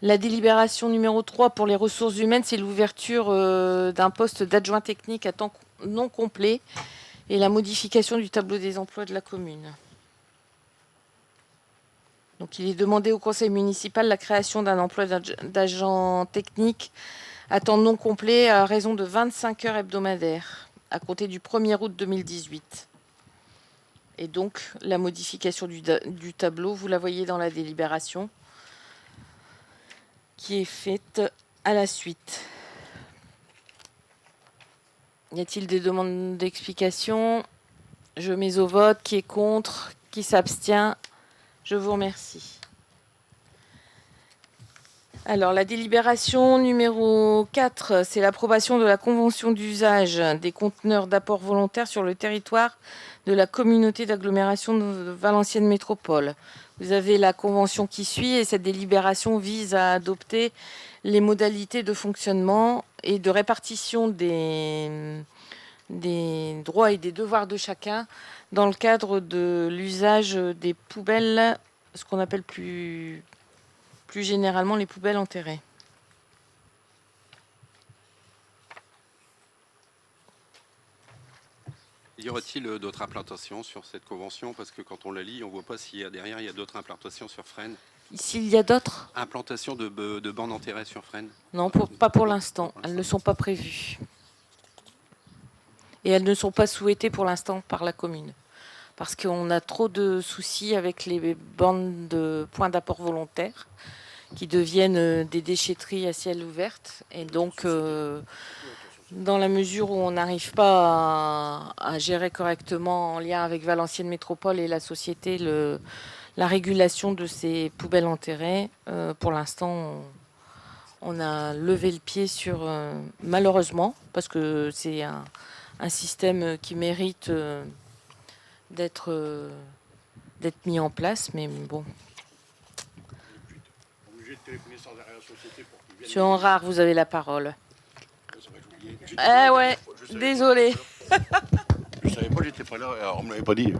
La délibération numéro 3 pour les ressources humaines, c'est l'ouverture d'un poste d'adjoint technique à temps non complet et la modification du tableau des emplois de la commune. Donc, il est demandé au conseil municipal la création d'un emploi d'agent technique à temps non complet à raison de 25 heures hebdomadaires à compter du 1er août 2018. Et donc, la modification du tableau, vous la voyez dans la délibération, qui est faite à la suite. Y a-t-il des demandes d'explication? Je mets au vote. Qui est contre? Qui s'abstient? Je vous remercie. Alors, la délibération numéro 4, c'est l'approbation de la convention d'usage des conteneurs d'apport volontaire sur le territoire de la communauté d'agglomération de Valenciennes Métropole. Vous avez la convention qui suit et cette délibération vise à adopter les modalités de fonctionnement et de répartition des droits et des devoirs de chacun dans le cadre de l'usage des poubelles, ce qu'on appelle plus généralement les poubelles enterrées. Y aura-t-il d'autres implantations sur cette convention? Parce que quand on la lit, on ne voit pas s'il y a derrière, il y a d'autres implantations sur Fresnes. S'il y a d'autres? Implantation de bandes enterrées sur Fresnes? Non, pas pour l'instant. Elles ne sont pas prévues. Et elles ne sont pas souhaitées pour l'instant par la commune. Parce qu'on a trop de soucis avec les bandes de points d'apport volontaires qui deviennent des déchetteries à ciel ouvert. Et donc, dans la mesure où on n'arrive pas à gérer correctement en lien avec Valenciennes Métropole et la société la régulation de ces poubelles enterrées, pour l'instant, on a levé le pied sur, malheureusement, parce que c'est un système qui mérite d'être mis en place, mais bon. Monsieur Henrard, vous avez la parole. Ouais, désolé. Je ne savais pas que j'étais pas là, alors on ne me l'avait pas dit.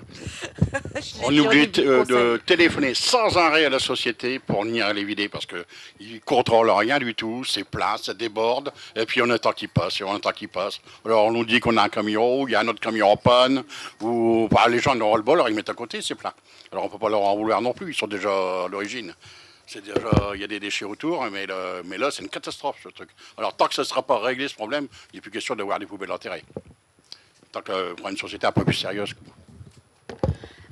On oublie de téléphoner sans arrêt à la société pour venir les vider parce qu'ils ne contrôlent rien du tout, c'est plat, ça déborde, et puis on attend qu'il passe, et on attend qu'il passe. Alors on nous dit qu'on a un camion, il y a un autre camion en panne, ou bah, les gens n'ont le bol, alors ils mettent à côté, c'est plat. Alors on ne peut pas leur en vouloir non plus, ils sont déjà à l'origine. C'est déjà, il y a des déchets autour, mais là c'est une catastrophe ce truc. Alors tant que ça ne sera pas réglé ce problème, il n'est plus question d'avoir des poubelles enterrées. Tant que pour une société un peu plus sérieuse.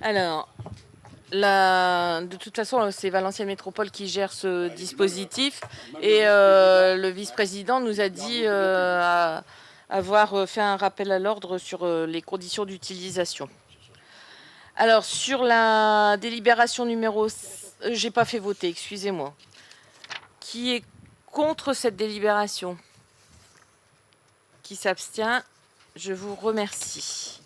Alors, de toute façon, c'est Valenciennes Métropole qui gère ce dispositif et le vice-président nous a dit avoir fait un rappel à l'ordre sur les conditions d'utilisation. Alors, sur la délibération numéro... j'ai pas fait voter, excusez-moi. Qui est contre cette délibération? Qui s'abstient? Je vous remercie.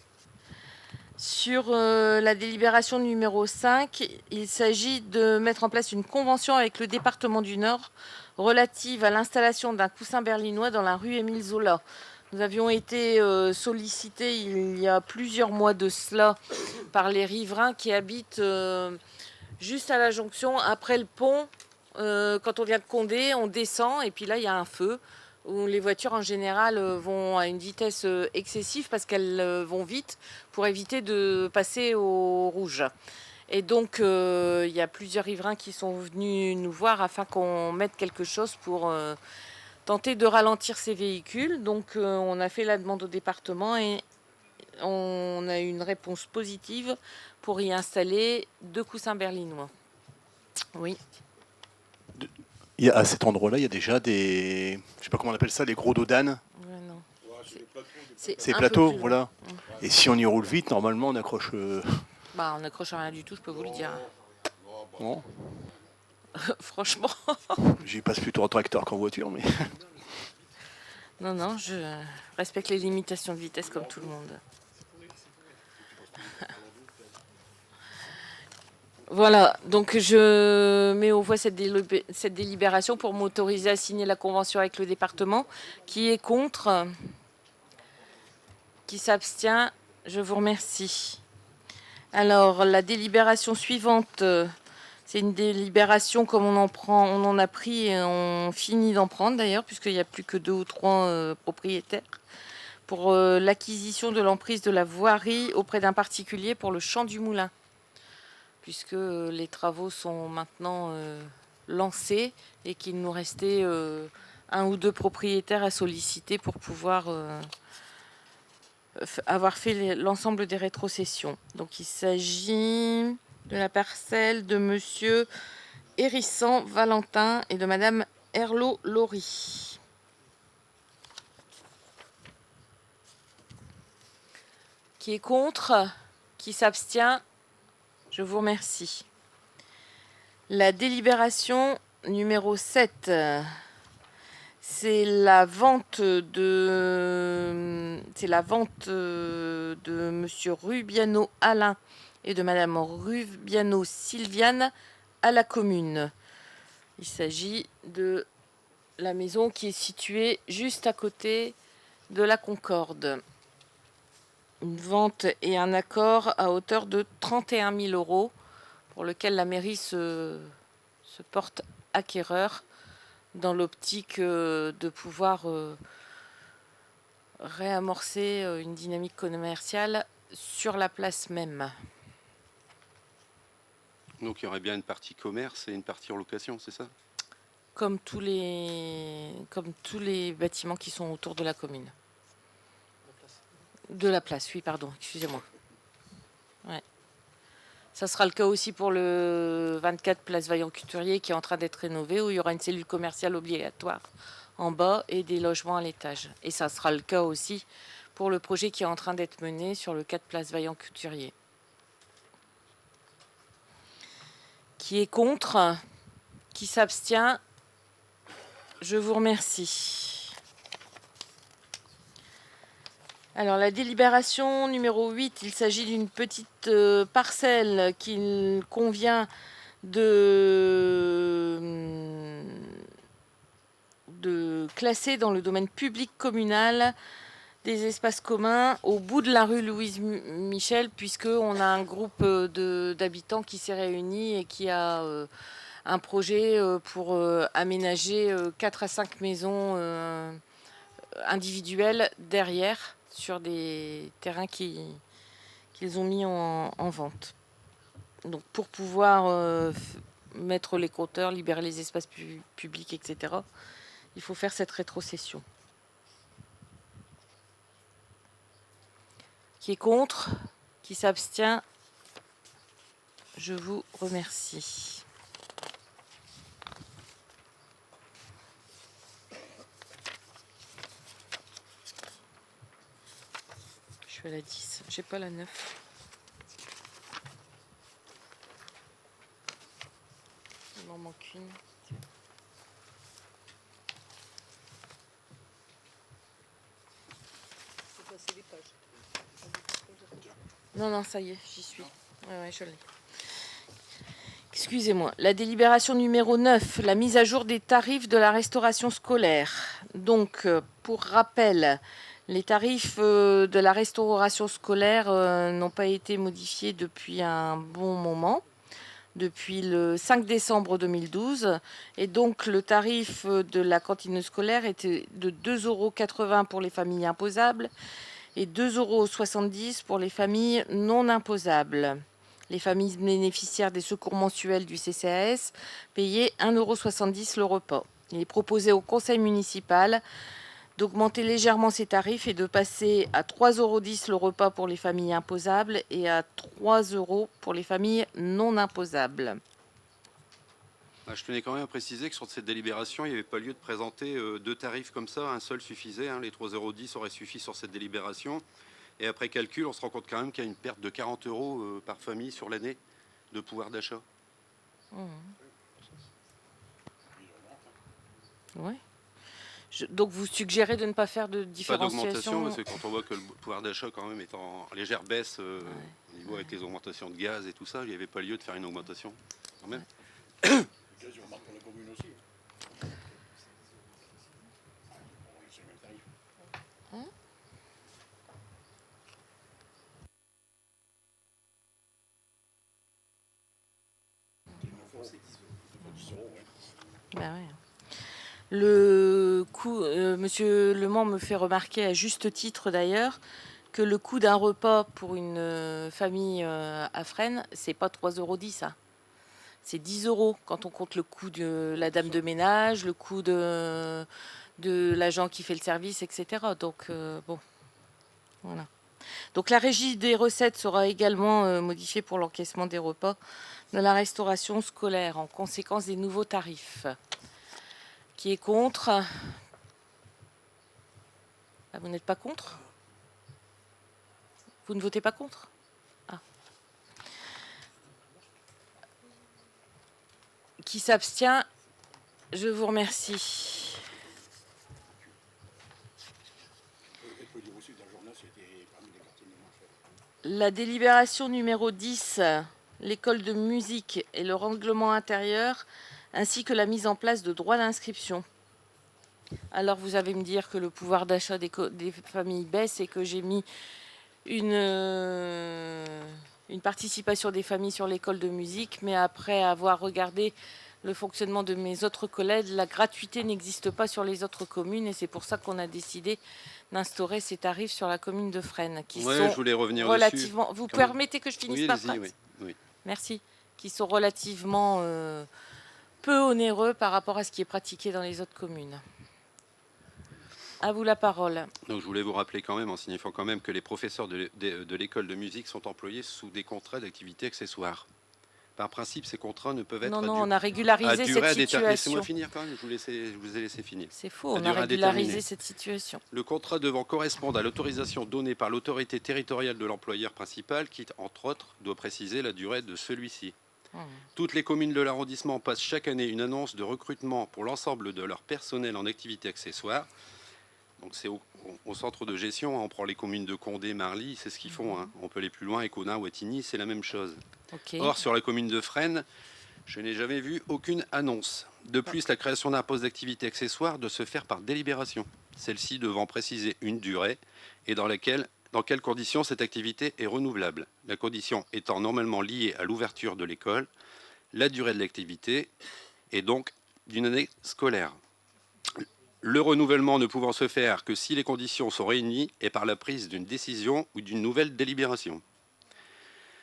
Sur la délibération numéro 5, il s'agit de mettre en place une convention avec le département du Nord relative à l'installation d'un coussin berlinois dans la rue Émile Zola. Nous avions été sollicités il y a plusieurs mois de cela par les riverains qui habitent juste à la jonction, après le pont. Quand on vient de Condé, on descend et puis là, il y a un feu où les voitures en général vont à une vitesse excessive parce qu'elles vont vite pour éviter de passer au rouge. Et donc, il y a plusieurs riverains qui sont venus nous voir afin qu'on mette quelque chose pour tenter de ralentir ces véhicules. Donc, on a fait la demande au département et on a eu une réponse positive pour y installer 2 coussins berlinois. Oui. À cet endroit-là, il y a déjà des... Je ne sais pas comment on appelle ça, les gros dos d'âne. Ouais, non. C'est plateaux, voilà. Et si on y roule vite, normalement, on accroche... Bah, on n'accroche rien du tout, je peux vous le dire. Non. Franchement. J'y passe plutôt en tracteur qu'en voiture, mais... Non, je respecte les limitations de vitesse comme tout le monde. Voilà, donc je mets aux voix cette délibération pour m'autoriser à signer la convention avec le département. Qui est contre? Qui s'abstient? Je vous remercie. Alors, la délibération suivante, c'est une délibération comme on en a pris et on finit d'en prendre d'ailleurs, puisqu'il n'y a plus que 2 ou 3 propriétaires, pour l'acquisition de l'emprise de la voirie auprès d'un particulier pour le champ du moulin. Puisque les travaux sont maintenant lancés et qu'il nous restait 1 ou 2 propriétaires à solliciter pour pouvoir avoir fait l'ensemble des rétrocessions. Donc il s'agit de la parcelle de monsieur Hérisson Valentin et de madame Herlot Laurie. Qui est contre? Qui s'abstient? Je vous remercie. La délibération numéro 7, c'est la vente de Monsieur Rubiano Alain et de Madame Rubiano Sylviane à la commune. Il s'agit de la maison qui est située juste à côté de la Concorde. Une vente et un accord à hauteur de 31 000 € pour lequel la mairie se porte acquéreur dans l'optique de pouvoir réamorcer une dynamique commerciale sur la place même. Donc il y aurait bien une partie commerce et une partie en location, c'est ça? Comme tous les bâtiments qui sont autour de la commune. De la place, oui, pardon, excusez-moi. Ouais. Ça sera le cas aussi pour le 24 place Vaillant-Couturier qui est en train d'être rénové, où il y aura une cellule commerciale obligatoire en bas et des logements à l'étage. Et ça sera le cas aussi pour le projet qui est en train d'être mené sur le 4 place Vaillant-Couturier. Qui est contre? Qui s'abstient? Je vous remercie. Alors, la délibération numéro 8, il s'agit d'une petite parcelle qu'il convient de classer dans le domaine public communal des espaces communs au bout de la rue Louise Michel, puisqu'on a un groupe d'habitants qui s'est réuni et qui a un projet pour aménager 4 à 5 maisons individuelles derrière, sur des terrains qu'ils ont mis en vente. Donc pour pouvoir mettre les compteurs, libérer les espaces publics, etc., il faut faire cette rétrocession. Qui est contre? Qui s'abstient? Je vous remercie. Je suis à la 10, j'ai pas la 9. Il m'en manque une. Faut passer les pages. Non, ça y est, j'y suis. Ouais, je l'ai. Excusez-moi. La délibération numéro 9, la mise à jour des tarifs de la restauration scolaire. Donc, pour rappel, les tarifs de la restauration scolaire n'ont pas été modifiés depuis un bon moment, depuis le 5 décembre 2012. Et donc, le tarif de la cantine scolaire était de 2,80 € pour les familles imposables et 2,70 € pour les familles non imposables. Les familles bénéficiaires des secours mensuels du CCAS payaient 1,70 € le repas. Il est proposé au conseil municipal d'augmenter légèrement ces tarifs et de passer à 3,10 € le repas pour les familles imposables et à 3 € pour les familles non imposables. Je tenais quand même à préciser que sur cette délibération, il n'y avait pas lieu de présenter deux tarifs comme ça. Un seul suffisait. Les 3,10 € auraient suffi sur cette délibération. Et après calcul, on se rend compte quand même qu'il y a une perte de 40 € par famille sur l'année de pouvoir d'achat. Ouais. Donc vous suggérez de ne pas faire de différenciation? Pas d'augmentation, parce que quand on voit que le pouvoir d'achat quand même est en légère baisse au niveau avec les augmentations de gaz et tout ça, il n'y avait pas lieu de faire une augmentation quand même. Ben ouais. Le coût, Monsieur Lemans me fait remarquer à juste titre d'ailleurs que le coût d'un repas pour une famille à Fresnes, c'est pas 3,10 €, hein. C'est 10 € quand on compte le coût de la dame de ménage, le coût de l'agent qui fait le service, etc. Donc bon, voilà. Donc la régie des recettes sera également modifiée pour l'encaissement des repas de la restauration scolaire en conséquence des nouveaux tarifs. Qui est contre? Ah, vous n'êtes pas contre? Vous ne votez pas contre? Ah. Qui s'abstient? Je vous remercie. La délibération numéro 10, l'école de musique et le règlement intérieur, ainsi que la mise en place de droits d'inscription. Alors vous allez me dire que le pouvoir d'achat des familles baisse et que j'ai mis une participation des familles sur l'école de musique, mais après avoir regardé le fonctionnement de mes autres collègues, la gratuité n'existe pas sur les autres communes et c'est pour ça qu'on a décidé d'instaurer ces tarifs sur la commune de Fresnes, qui sont je voulais revenir relativement... dessus. Vous permettez que je finisse Oui, ma allez-y, phrase? oui. Merci. Qui sont relativement peu onéreux par rapport à ce qui est pratiqué dans les autres communes. À vous la parole. Donc je voulais vous rappeler quand même, en signifiant quand même que les professeurs de l'école de musique sont employés sous des contrats d'activité accessoires. Par principe, ces contrats ne peuvent être Non, on a régularisé cette situation. Laissez-moi finir quand même, je vous ai laissé finir. C'est faux, on a régularisé cette situation. Le contrat devant correspondre à l'autorisation donnée par l'autorité territoriale de l'employeur principal, qui, entre autres, doit préciser la durée de celui-ci. Toutes les communes de l'arrondissement passent chaque année une annonce de recrutement pour l'ensemble de leur personnel en activité accessoire. Donc c'est au centre de gestion, on prend les communes de Condé, Marly, c'est ce qu'ils font. On peut aller plus loin, Éconin, Wattignies, c'est la même chose. Okay. Or, sur la commune de Fresnes, je n'ai jamais vu aucune annonce. De plus, la création d'un poste d'activité accessoire doit se faire par délibération. Celle-ci devant préciser une durée et dans quelles conditions cette activité est renouvelable. La condition étant normalement liée à l'ouverture de l'école, la durée de l'activité et donc d'une année scolaire. Le renouvellement ne pouvant se faire que si les conditions sont réunies et par la prise d'une décision ou d'une nouvelle délibération.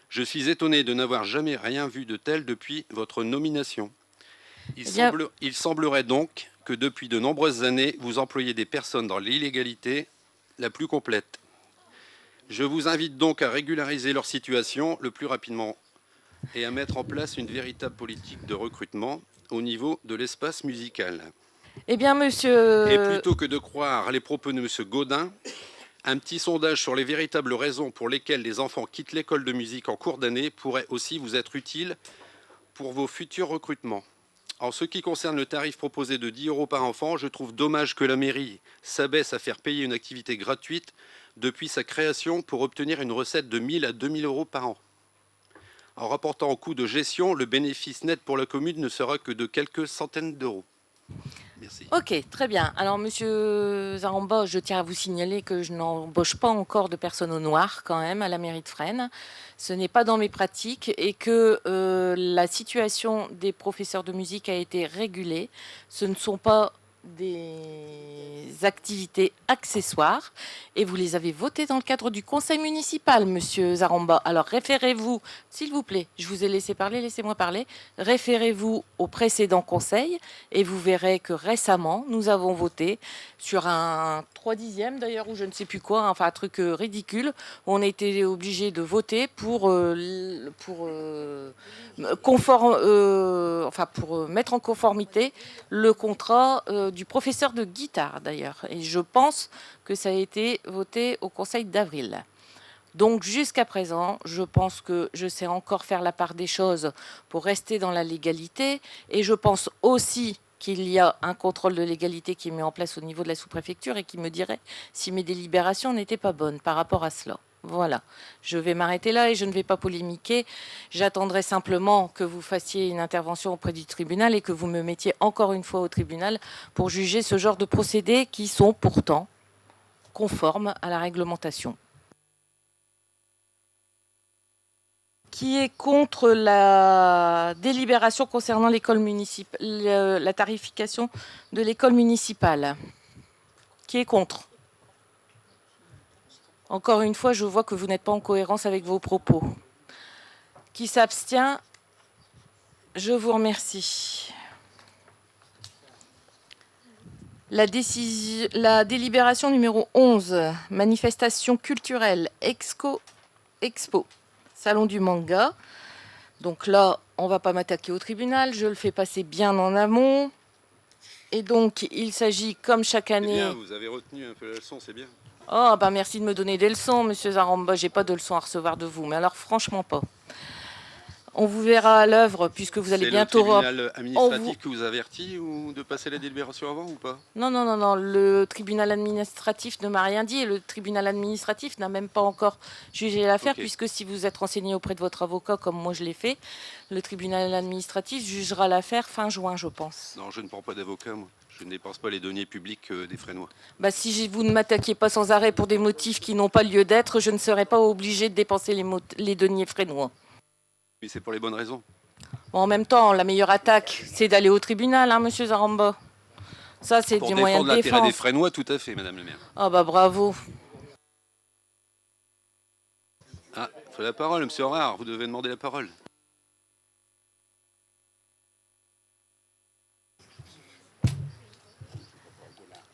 Je suis étonné de n'avoir jamais rien vu de tel depuis votre nomination. Il semblerait donc que depuis de nombreuses années, vous employez des personnes dans l'illégalité la plus complète. Je vous invite donc à régulariser leur situation le plus rapidement et à mettre en place une véritable politique de recrutement au niveau de l'espace musical. Eh bien, monsieur... Et plutôt que de croire les propos de M. Gaudin, un petit sondage sur les véritables raisons pour lesquelles les enfants quittent l'école de musique en cours d'année pourrait aussi vous être utile pour vos futurs recrutements. En ce qui concerne le tarif proposé de 10 € par enfant, je trouve dommage que la mairie s'abaisse à faire payer une activité gratuite depuis sa création pour obtenir une recette de 1 000 à 2 000 € par an. En rapportant au coût de gestion, le bénéfice net pour la commune ne sera que de quelques centaines d'euros. Merci. Ok, très bien. Alors, monsieur Zaramba, je tiens à vous signaler que je n'embauche pas encore de personnes au noir, quand même, à la mairie de Fresnes. Ce n'est pas dans mes pratiques et que la situation des professeurs de musique a été régulée. Ce ne sont pas des activités accessoires et vous les avez votées dans le cadre du conseil municipal, monsieur Zaramba. Alors référez-vous, s'il vous plaît, je vous ai laissé parler, laissez-moi parler, référez-vous au précédent conseil et vous verrez que récemment, nous avons voté sur un 3/10 d'ailleurs, ou je ne sais plus quoi, enfin un truc ridicule, où on a été obligé de voter pour mettre en conformité le contrat du professeur de guitare d'ailleurs. Et je pense que ça a été voté au Conseil d'avril. Donc jusqu'à présent, je pense que je sais encore faire la part des choses pour rester dans la légalité. Et je pense aussi qu'il y a un contrôle de légalité qui est mis en place au niveau de la sous-préfecture et qui me dirait si mes délibérations n'étaient pas bonnes par rapport à cela. Voilà, je vais m'arrêter là et je ne vais pas polémiquer. J'attendrai simplement que vous fassiez une intervention auprès du tribunal et que vous me mettiez encore une fois au tribunal pour juger ce genre de procédés qui sont pourtant conformes à la réglementation. Qui est contre la délibération concernant l'école municipale, la tarification de l'école municipale? Qui est contre? Encore une fois, je vois que vous n'êtes pas en cohérence avec vos propos. Qui s'abstient? Je vous remercie. La délibération numéro 11, manifestation culturelle, Expo, Salon du manga. Donc là, on ne va pas m'attaquer au tribunal, je le fais passer bien en amont. Et donc, il s'agit, comme chaque année... C'est bien, vous avez retenu un peu la leçon, c'est bien. Oh, ben merci de me donner des leçons, monsieur Zaramba. J'ai pas de leçons à recevoir de vous, mais alors franchement pas. On vous verra à l'œuvre puisque vous allez bientôt... C'est le tribunal administratif vous- que vous avertit ou de passer la délibération avant ou pas? Non, non, non, non. Le tribunal administratif ne m'a rien dit et le tribunal administratif n'a même pas encore jugé l'affaire Ok. puisque si vous êtes renseigné auprès de votre avocat comme moi je l'ai fait, le tribunal administratif jugera l'affaire fin juin, je pense. Non, je ne prends pas d'avocat, moi. Je ne dépense pas les deniers publics des Fresnois. Bah, si vous ne m'attaquiez pas sans arrêt pour des motifs qui n'ont pas lieu d'être, je ne serais pas obligé de dépenser les deniers frénois. Mais c'est pour les bonnes raisons. Bon, en même temps, la meilleure attaque, c'est d'aller au tribunal, hein, monsieur Zaramba. Ça, c'est Pour du moyen défendre de l'intérêt des défense. Fresnois, tout à fait, madame le maire. Ah bah bravo. Ah, il faut la parole, monsieur Aurard, vous devez demander la parole.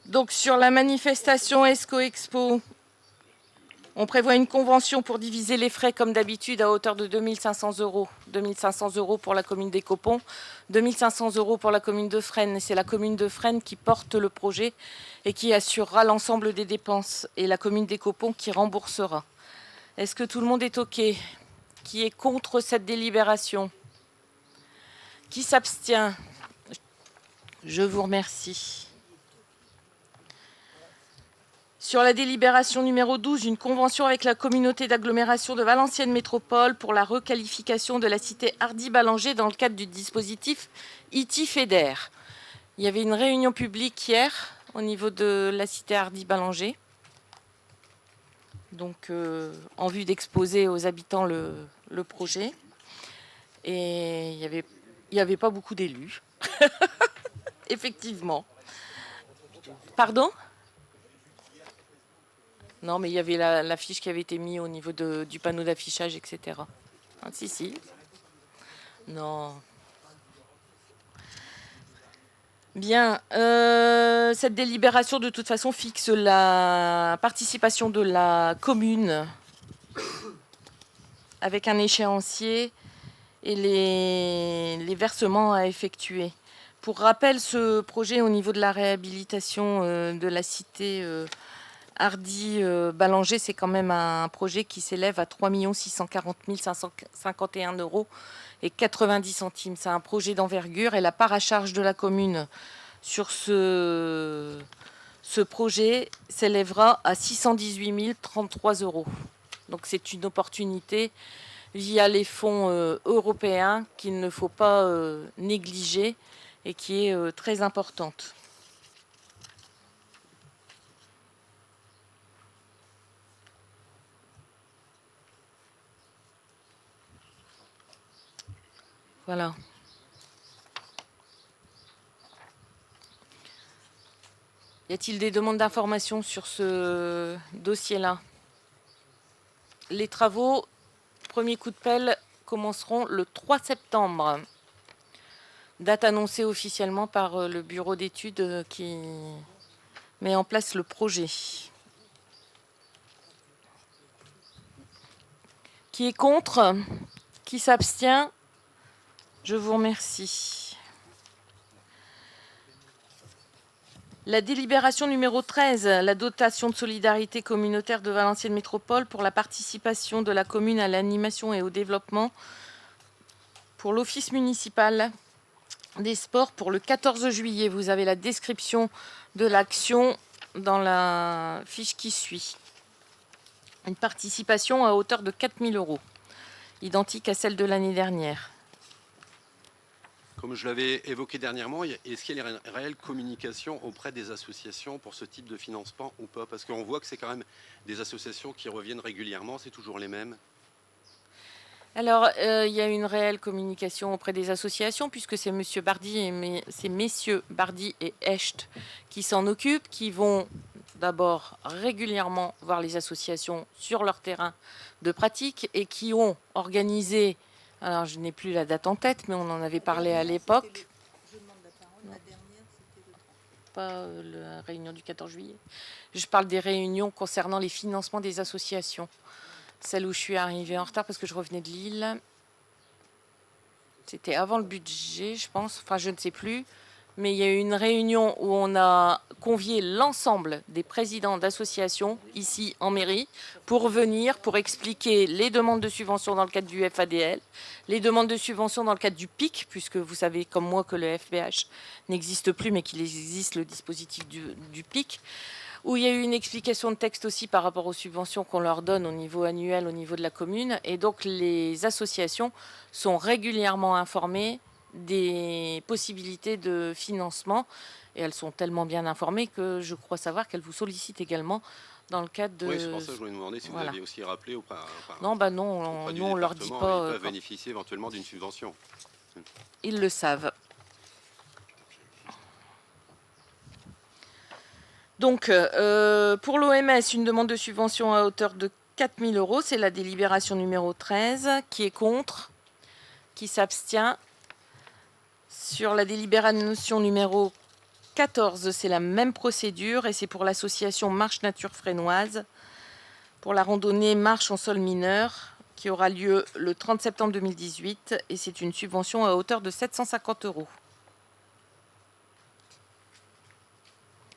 Donc sur la manifestation ESCO Expo, on prévoit une convention pour diviser les frais comme d'habitude à hauteur de 2 500 €. 2 500 € pour la commune des Copons, 2 500 € pour la commune de Fresnes. Et c'est la commune de Fresnes qui porte le projet et qui assurera l'ensemble des dépenses. Et la commune des Copons qui remboursera. Est-ce que tout le monde est OK? Qui est contre cette délibération? Qui s'abstient? Je vous remercie. Sur la délibération numéro 12, une convention avec la communauté d'agglomération de Valenciennes Métropole pour la requalification de la cité Hardy-Ballanger dans le cadre du dispositif IT-FEDER. Il y avait une réunion publique hier au niveau de la cité Hardy-Ballanger. Donc, en vue d'exposer aux habitants le projet. Et il n'y avait pas beaucoup d'élus. Effectivement. Pardon ? Non, mais il y avait l'affiche qui avait été mise au niveau du panneau d'affichage, etc. Ah, si, si. Non. Bien. Cette délibération, de toute façon, fixe la participation de la commune avec un échéancier et les versements à effectuer. Pour rappel, ce projet au niveau de la réhabilitation de la cité Hardy-Ballanger, c'est quand même un projet qui s'élève à 3 640 551 € et 90 centimes. C'est un projet d'envergure et la part à charge de la commune sur ce projet s'élèvera à 618 033 €. Donc c'est une opportunité via les fonds européens qu'il ne faut pas négliger et qui est très importante. Voilà. Y a-t-il des demandes d'information sur ce dossier-là? Les travaux, premier coup de pelle, commenceront le 3 septembre. Date annoncée officiellement par le bureau d'études qui met en place le projet. Qui est contre? Qui s'abstient? Je vous remercie. La délibération numéro 13, la dotation de solidarité communautaire de Valenciennes Métropole pour la participation de la commune à l'animation et au développement pour l'office municipal des sports pour le 14 juillet. Vous avez la description de l'action dans la fiche qui suit. Une participation à hauteur de 4 000 €, identique à celle de l'année dernière. Comme je l'avais évoqué dernièrement, est-ce qu'il y a une réelle communication auprès des associations pour ce type de financement ou pas? Parce qu'on voit que c'est quand même des associations qui reviennent régulièrement, c'est toujours les mêmes. Alors, il y a une réelle communication auprès des associations, puisque c'est Monsieur Bardy c'est messieurs Bardy et Hecht qui s'en occupent, qui vont d'abord régulièrement voir les associations sur leur terrain de pratique et qui ont organisé, alors je n'ai plus la date en tête, mais on en avait parlé à l'époque. Je demande la parole. La dernière, c'était le 30. Pas la réunion du 14 juillet. Je parle des réunions concernant les financements des associations. Celle où je suis arrivée en retard parce que je revenais de Lille. C'était avant le budget, je pense. Enfin, je ne sais plus. mais il y a eu une réunion où on a convié l'ensemble des présidents d'associations ici en mairie pour venir, pour expliquer les demandes de subvention dans le cadre du FADL, les demandes de subvention dans le cadre du PIC, puisque vous savez comme moi que le FBH n'existe plus, mais qu'il existe le dispositif du PIC, où il y a eu une explication de texte aussi par rapport aux subventions qu'on leur donne au niveau annuel, au niveau de la commune. Et donc les associations sont régulièrement informées des possibilités de financement. Et elles sont tellement bien informées que je crois savoir qu'elles vous sollicitent également dans le cadre de... Oui, c'est pour ça que je voulais demander si Voilà. vous aviez aussi rappelé ou pas. Non, bah non, nous on leur dit pas... Ils peuvent bénéficier éventuellement d'une subvention. Ils le savent. Donc, pour l'OMS, une demande de subvention à hauteur de 4 000 €, c'est la délibération numéro 13, qui est contre, qui s'abstient. Sur la délibération numéro 14, c'est la même procédure, et c'est pour l'association Marche Nature Fresnoise, pour la randonnée Marche en sol mineur, qui aura lieu le 30 septembre 2018, et c'est une subvention à hauteur de 750 €.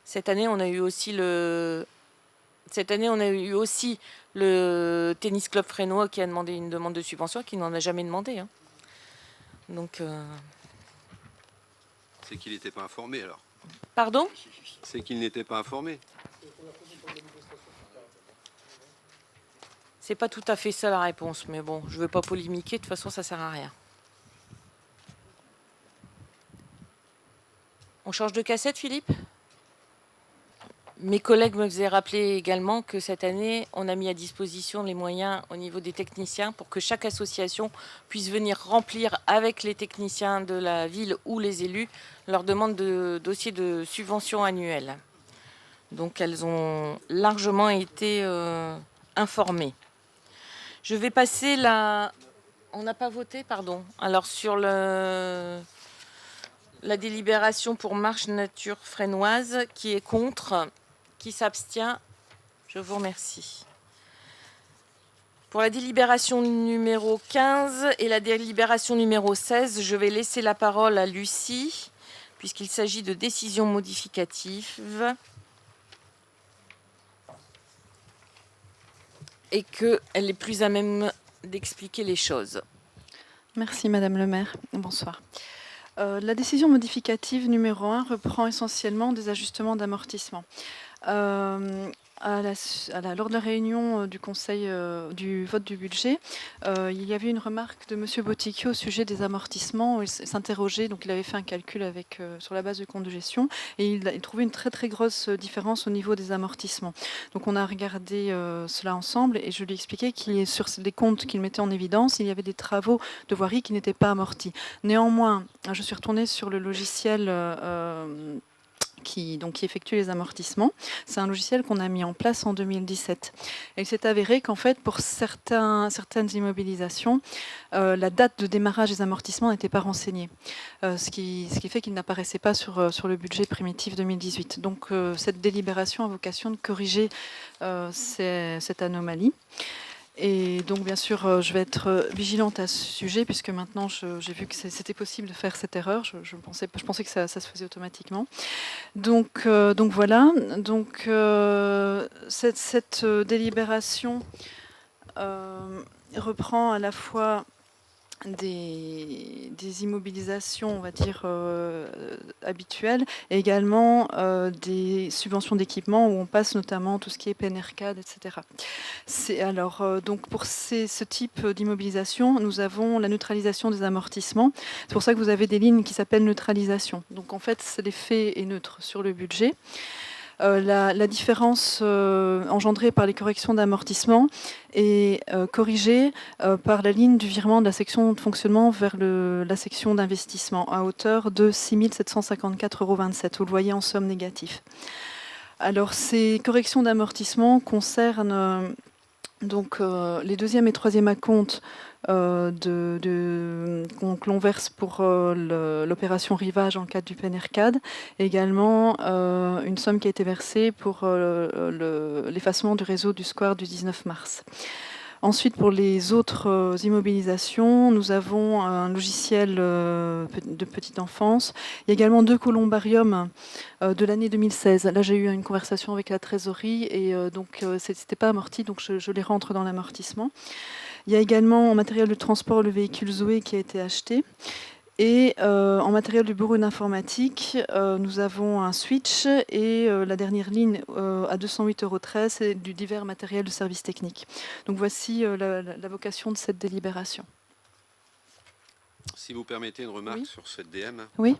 Cette année, on a eu aussi le tennis club fresnois qui a demandé une demande de subvention, qui n'en a jamais demandé. Hein. Donc, C'est qu'il n'était pas informé alors. pardon ? C'est qu'il n'était pas informé. C'est pas tout à fait ça la réponse, mais bon, je ne veux pas polémiquer, de toute façon, ça sert à rien. On change de cassette, Philippe ? Mes collègues me faisaient rappeler également que cette année, on a mis à disposition les moyens au niveau des techniciens pour que chaque association puisse venir remplir avec les techniciens de la ville ou les élus leur demande de dossier de subvention annuelle. Donc elles ont largement été informées. Je vais passer la... On n'a pas voté, pardon. Alors sur la délibération pour Marche Nature Fresnoise, qui est contre... Qui s'abstient? Je vous remercie. Pour la délibération numéro 15 et la délibération numéro 16, je vais laisser la parole à Lucie, puisqu'il s'agit de décisions modificatives et qu'elle est plus à même d'expliquer les choses. Merci Madame le maire. Bonsoir. La décision modificative numéro 1 reprend essentiellement des ajustements d'amortissement. Lors de la réunion du conseil du vote du budget, il y avait une remarque de Monsieur Boticchio au sujet des amortissements. Il s'interrogeait, donc il avait fait un calcul sur la base du compte de gestion et il trouvait une très très grosse différence au niveau des amortissements. Donc on a regardé cela ensemble et je lui ai expliqué qu'il sur les comptes qu'il mettait en évidence, il y avait des travaux de voirie qui n'étaient pas amortis. Néanmoins, je suis retournée sur le logiciel qui effectue les amortissements. C'est un logiciel qu'on a mis en place en 2017. Et il s'est avéré qu'en fait, pour certaines immobilisations, la date de démarrage des amortissements n'était pas renseignée. Ce qui fait qu'il n'apparaissait pas sur le budget primitif 2018. Donc cette délibération a vocation de corriger cette anomalie. Et donc, bien sûr, je vais être vigilante à ce sujet, puisque maintenant, j'ai vu que c'était possible de faire cette erreur. Je pensais que ça se faisait automatiquement. Donc voilà. Donc, cette délibération reprend à la fois des immobilisations, on va dire, habituelles, et également des subventions d'équipement où on passe notamment tout ce qui est PNRCAD, etc. Donc pour ce type d'immobilisation, nous avons la neutralisation des amortissements. C'est pour ça que vous avez des lignes qui s'appellent neutralisation. Donc en fait, l'effet est neutre sur le budget. La différence engendrée par les corrections d'amortissement est corrigée par la ligne du virement de la section de fonctionnement vers la section d'investissement à hauteur de 6 754,27 €. Vous le voyez en somme négatif. Alors ces corrections d'amortissement concernent donc les deuxième et troisième acomptes que l'on verse pour l'opération rivage en cadre du PNRCAD, également une somme qui a été versée pour l'effacement du réseau du square du 19 mars. Ensuite, pour les autres immobilisations, nous avons un logiciel de petite enfance. Il y a également 2 columbariums de l'année 2016. Là, j'ai eu une conversation avec la trésorerie et donc c'était pas amorti, donc je les rentre dans l'amortissement. Il y a également en matériel de transport le véhicule Zoé qui a été acheté. Et en matériel du bureau d'informatique, nous avons un switch et la dernière ligne à 208,13 €, c'est du divers matériel de service technique. Donc voici la vocation de cette délibération. Si vous permettez une remarque Oui. sur cette DM. Oui.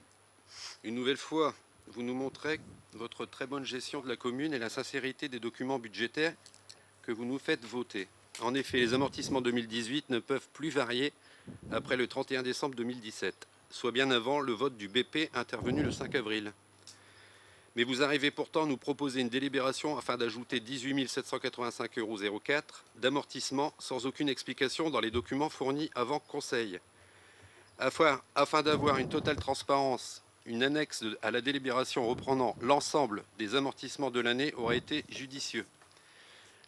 Une nouvelle fois, vous nous montrez votre très bonne gestion de la commune et la sincérité des documents budgétaires que vous nous faites voter. En effet, les amortissements 2018 ne peuvent plus varier après le 31 décembre 2017, soit bien avant le vote du BP intervenu le 5 avril. Mais vous arrivez pourtant à nous proposer une délibération afin d'ajouter 18 785,04 € d'amortissement sans aucune explication dans les documents fournis avant Conseil. Afin d'avoir une totale transparence, une annexe à la délibération reprenant l'ensemble des amortissements de l'année aurait été judicieux.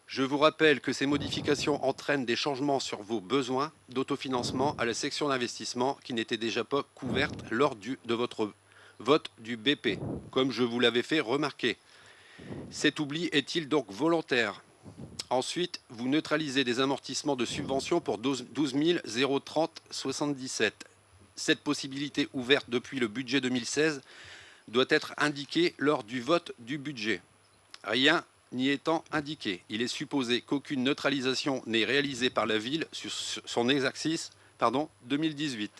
Je vous rappelle que ces modifications entraînent des changements sur vos besoins d'autofinancement à la section d'investissement qui n'étaient déjà pas couvertes lors de votre vote du BP, comme je vous l'avais fait remarquer. Cet oubli est-il donc volontaire? Ensuite, vous neutralisez des amortissements de subvention pour 12 030,77 €. Cette possibilité ouverte depuis le budget 2016 doit être indiquée lors du vote du budget. Rien n'y étant indiqué, il est supposé qu'aucune neutralisation n'est réalisée par la ville sur son exercice 2018.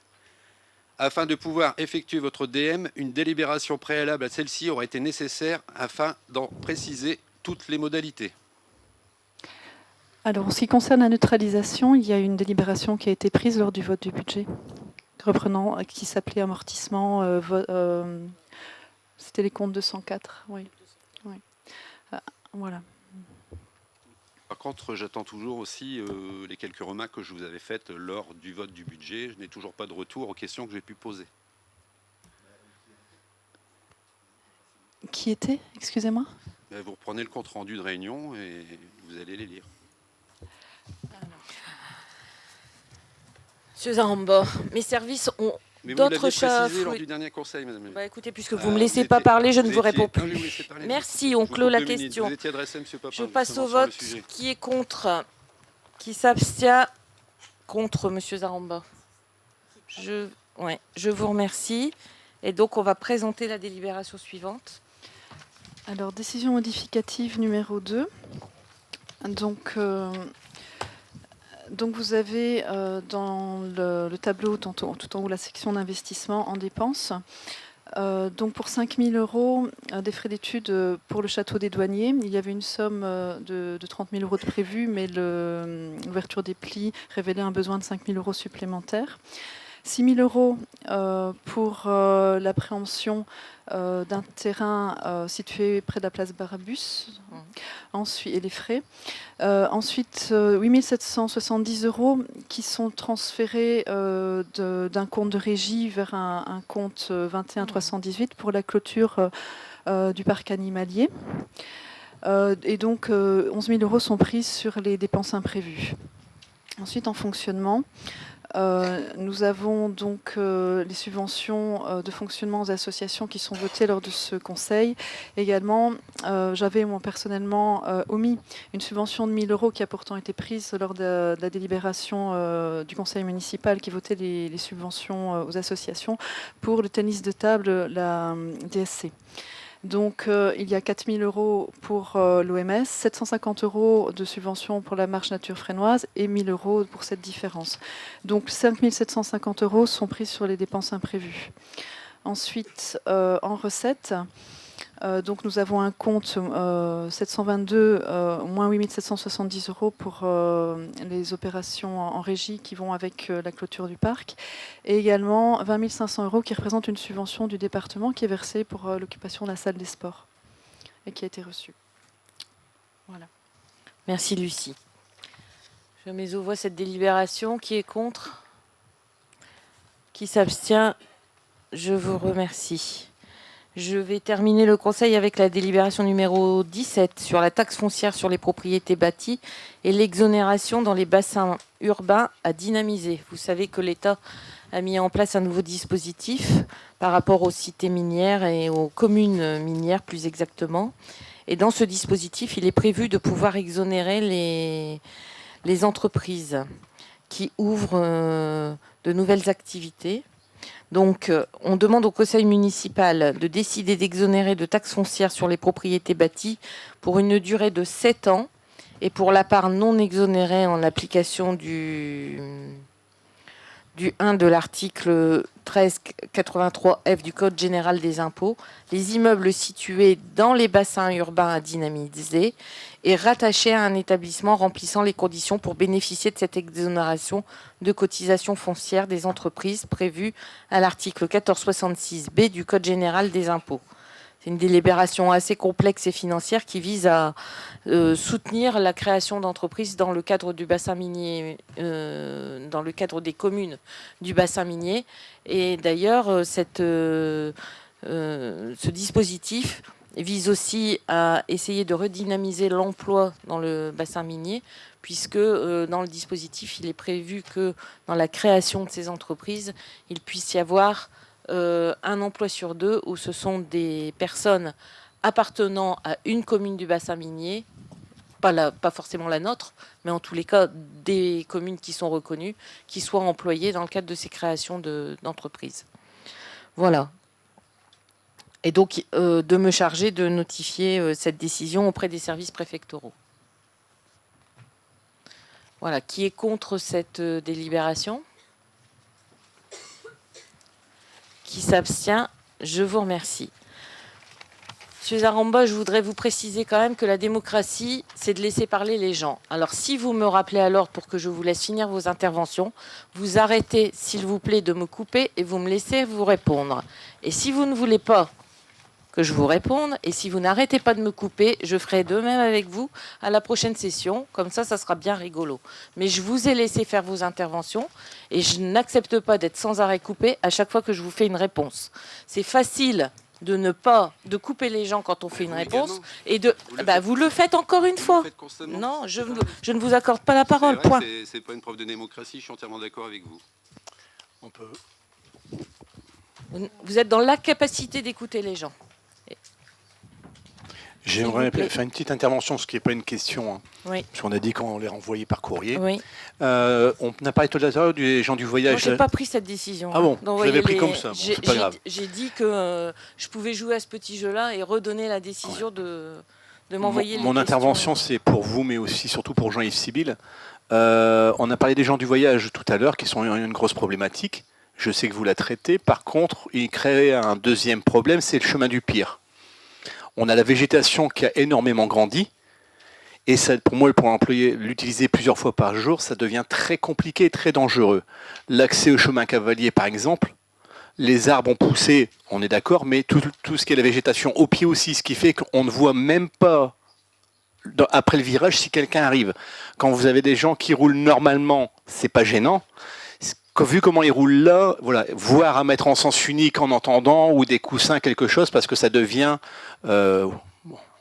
Afin de pouvoir effectuer votre DM, une délibération préalable à celle-ci aurait été nécessaire afin d'en préciser toutes les modalités. Alors, en ce qui concerne la neutralisation, il y a une délibération qui a été prise lors du vote du budget, reprenant, qui s'appelait amortissement. C'était les comptes 204, oui. Voilà. Par contre, j'attends toujours aussi les quelques remarques que je vous avais faites lors du vote du budget. Je n'ai toujours pas de retour aux questions que j'ai pu poser. Qui était? Excusez-moi. Vous reprenez le compte-rendu de réunion et vous allez les lire. Monsieur Zaramba, mes services ont Mais vous d'autres l'aviez chats. précisé lors du dernier conseil, madame. Bah, écoutez, puisque vous ne me laissez pas parler, je ne vous réponds Non, je vais vous plus. laisser parler. Merci, on Je vous clôt coupe la 2 minutes. question. Vous étiez adressé à monsieur Papin, Je passe justement, au sur le vote. sujet. Qui est contre? Qui s'abstient? Contre, monsieur Zaramba. Je vous remercie. Et donc, on va présenter la délibération suivante. Alors, décision modificative numéro 2. Donc vous avez dans le tableau tout en haut la section d'investissement en dépenses. Donc pour 5 000 € des frais d'études pour le château des douaniers, il y avait une somme de 30 000 € de prévu, mais l'ouverture des plis révélait un besoin de 5 000 € supplémentaires. 6 000 € pour la préemption d'un terrain situé près de la place Barabus, ensuite, et les frais. Ensuite, 8 770 € qui sont transférés d'un compte de régie vers un compte 21 318 pour la clôture du parc animalier. Et donc, 11 000 € sont pris sur les dépenses imprévues. Ensuite, en fonctionnement, nous avons donc les subventions de fonctionnement aux associations qui sont votées lors de ce conseil. Également, j'avais moi personnellement omis une subvention de 1 000 € qui a pourtant été prise lors de la délibération du conseil municipal qui votait les subventions aux associations pour le tennis de table, la DSC. Donc, il y a 4 000 € pour l'OMS, 750 € de subvention pour la marche nature frénoise et 1 000 € pour cette différence. Donc, 5 750 € sont pris sur les dépenses imprévues. Ensuite, en recettes, donc nous avons un compte 722 moins 8 770 € pour les opérations en régie qui vont avec la clôture du parc, et également 20 500 € qui représentent une subvention du département qui est versée pour l'occupation de la salle des sports et qui a été reçue. Voilà. Merci, Lucie. Je mets aux voix cette délibération. Qui est contre? Qui s'abstient? Je vous remercie. Je vais terminer le conseil avec la délibération numéro 17 sur la taxe foncière sur les propriétés bâties et l'exonération dans les bassins urbains à dynamiser. Vous savez que l'État a mis en place un nouveau dispositif par rapport aux cités minières et aux communes minières plus exactement. Et dans ce dispositif, il est prévu de pouvoir exonérer les entreprises qui ouvrent de nouvelles activités. Donc, on demande au conseil municipal de décider d'exonérer de taxes foncières sur les propriétés bâties pour une durée de 7 ans et pour la part non exonérée en application du 1 de l'article 1383F du Code général des impôts, les immeubles situés dans les bassins urbains à dynamiser et rattachés à un établissement remplissant les conditions pour bénéficier de cette exonération de cotisation foncière des entreprises prévue à l'article 1466B du Code général des impôts. C'est une délibération assez complexe et financière qui vise à soutenir la création d'entreprises dans le cadre du bassin minier, dans le cadre des communes du bassin minier. Et d'ailleurs, ce dispositif vise aussi à essayer de redynamiser l'emploi dans le bassin minier, puisque dans le dispositif, il est prévu que dans la création de ces entreprises, il puisse y avoir un emploi sur 2 où ce sont des personnes appartenant à une commune du bassin minier, pas forcément la nôtre, mais en tous les cas des communes qui sont reconnues, qui soient employées dans le cadre de ces créations d'entreprises. Voilà. Et donc de me charger de notifier cette décision auprès des services préfectoraux. Voilà. Qui est contre cette délibération ? Qui s'abstient? Je vous remercie. Monsieur Zaramba, je voudrais vous préciser quand même que la démocratie, c'est de laisser parler les gens. Alors, si vous me rappelez à l'ordre pour que je vous laisse finir vos interventions, vous arrêtez, s'il vous plaît, de me couper et vous me laissez vous répondre. Et si vous ne voulez pas que je vous réponde, et si vous n'arrêtez pas de me couper, je ferai de même avec vous à la prochaine session. Comme ça sera bien rigolo. Mais je vous ai laissé faire vos interventions et je n'accepte pas d'être sans arrêt coupé à chaque fois que je vous fais une réponse. C'est facile de couper les gens quand on fait une réponse et vous le faites encore une fois. Non, je ne vous accorde pas la parole. Point. C'est pas une preuve de démocratie. Je suis entièrement d'accord avec vous. On peut. Vous êtes dans l'incapacité d'écouter les gens. J'aimerais faire une petite intervention, ce qui n'est pas une question. Hein, oui. Parce qu'on a dit qu'on les renvoyait par courrier. Oui. On n'a pas été au-delà des gens du voyage. Moi, je n'ai pas pris cette décision. Ah bon, vous l'avez pris comme ça. Bon, c'est pas grave. J'ai dit que je pouvais jouer à ce petit jeu-là et redonner la décision de m'envoyer les questions. Mon intervention, c'est pour vous, mais aussi surtout pour Jean-Yves Sibylle. On a parlé des gens du voyage tout à l'heure, qui sont une grosse problématique. Je sais que vous la traitez. Par contre, il crée un deuxième problème, c'est le chemin du Pire. On a la végétation qui a énormément grandi. Et ça, pour moi, pour l'utiliser plusieurs fois par jour, ça devient très compliqué et très dangereux. L'accès au chemin cavalier, par exemple, les arbres ont poussé, on est d'accord, mais tout ce qui est la végétation au pied aussi, ce qui fait qu'on ne voit même pas, après le virage, si quelqu'un arrive. Quand vous avez des gens qui roulent normalement, c'est pas gênant. Vu comment ils roulent là, voilà, voire à mettre en sens unique en entendant, ou des coussins, quelque chose, parce que ça devient... on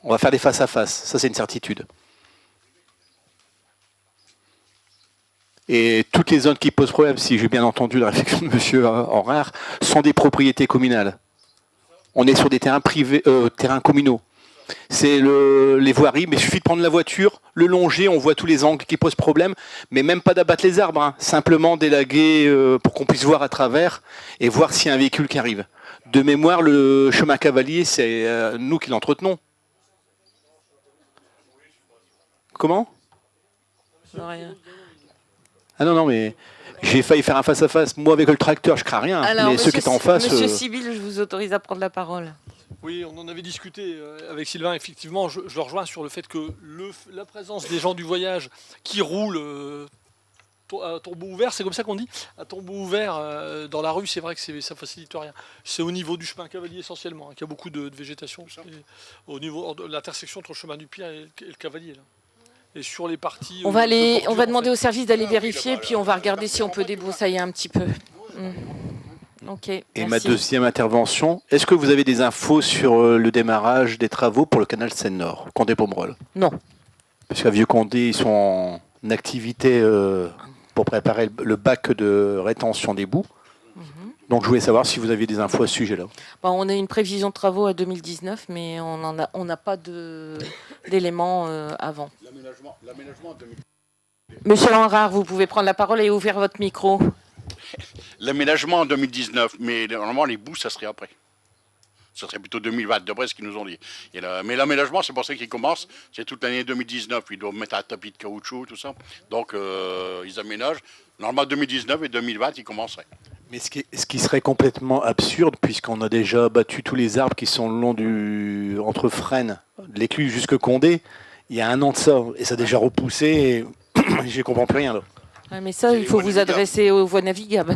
va faire des face-à-face, ça c'est une certitude. Et toutes les zones qui posent problème, si j'ai bien entendu la réflexion de M. Henrard, sont des propriétés communales. On est sur des terrains privés, terrains communaux. C'est les voiries, mais il suffit de prendre la voiture, le longer, on voit tous les angles qui posent problème, mais même pas d'abattre les arbres, hein, simplement d'élaguer pour qu'on puisse voir à travers et voir s'il y a un véhicule qui arrive. De mémoire, le chemin cavalier, c'est nous qui l'entretenons. Comment? Rien. Ah non, mais j'ai failli faire un face-à-face. Moi, avec le tracteur, je crains rien. Alors, mais ceux qui étaient en face... Monsieur Sibylle, je vous autorise à prendre la parole. Oui, on en avait discuté avec Sylvain. Effectivement, je le rejoins sur le fait que la présence des gens du voyage qui roulent à tombeau ouvert, c'est comme ça qu'on dit, à tombeau ouvert dans la rue, c'est vrai que ça facilite rien. C'est au niveau du chemin cavalier essentiellement, qu'il y a beaucoup de végétation. Au niveau de l'intersection entre le chemin du Pire et le cavalier. Là. Et sur les parties... On va demander au service d'aller vérifier, puis on va regarder si on peut débroussailler un petit peu. Ok. Et merci. ma deuxième intervention, est-ce que vous avez des infos sur le démarrage des travaux pour le canal Seine-Nord, Condé-Pomerol? Non. Parce qu'à Vieux-Condé, ils sont en activité pour préparer le bac de rétention des boues. Donc je voulais savoir si vous aviez des infos à ce sujet-là. Bon, on a une prévision de travaux à 2019, mais on n'a pas d'éléments avant. L'aménagement 2000. Monsieur Henrard, vous pouvez prendre la parole et ouvrir votre micro. L'aménagement en 2019, mais normalement les bouts, ça serait après. Ça serait plutôt 2020, d'après ce qu'ils nous ont dit. Mais l'aménagement, c'est pour ça qu'il commence. C'est toute l'année 2019. Ils doivent mettre un tapis de caoutchouc, tout ça. Donc, ils aménagent. Normalement, 2019 et 2020, ils commenceraient. Mais ce qui serait complètement absurde, puisqu'on a déjà battu tous les arbres qui sont le long entre Fresnes, l'Écluse jusque Condé, il y a 1 an de ça, et ça a déjà repoussé, et je comprends plus rien là. Ouais, mais ça, il faut vous adresser aux voies navigables.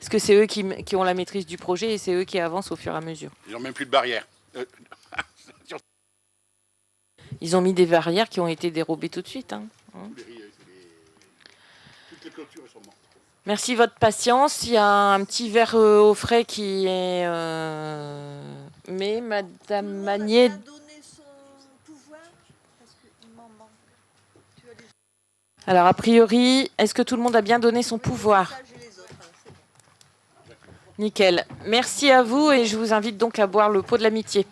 Parce que c'est eux qui ont la maîtrise du projet et c'est eux qui avancent au fur et à mesure. Ils n'ont même plus de barrière. Ils ont mis des barrières qui ont été dérobées tout de suite. Hein. Toutes les clôtures sont mortes. Merci de votre patience. Il y a un petit verre au frais qui est... Mais Madame Magnier... Donner son pouvoir parce qu'il m'en manque. Tu as les... Alors, a priori, est-ce que tout le monde a bien donné son pouvoir? Ça, j'ai les autres, alors c'est bon. Nickel. Merci à vous et je vous invite donc à boire le pot de l'amitié.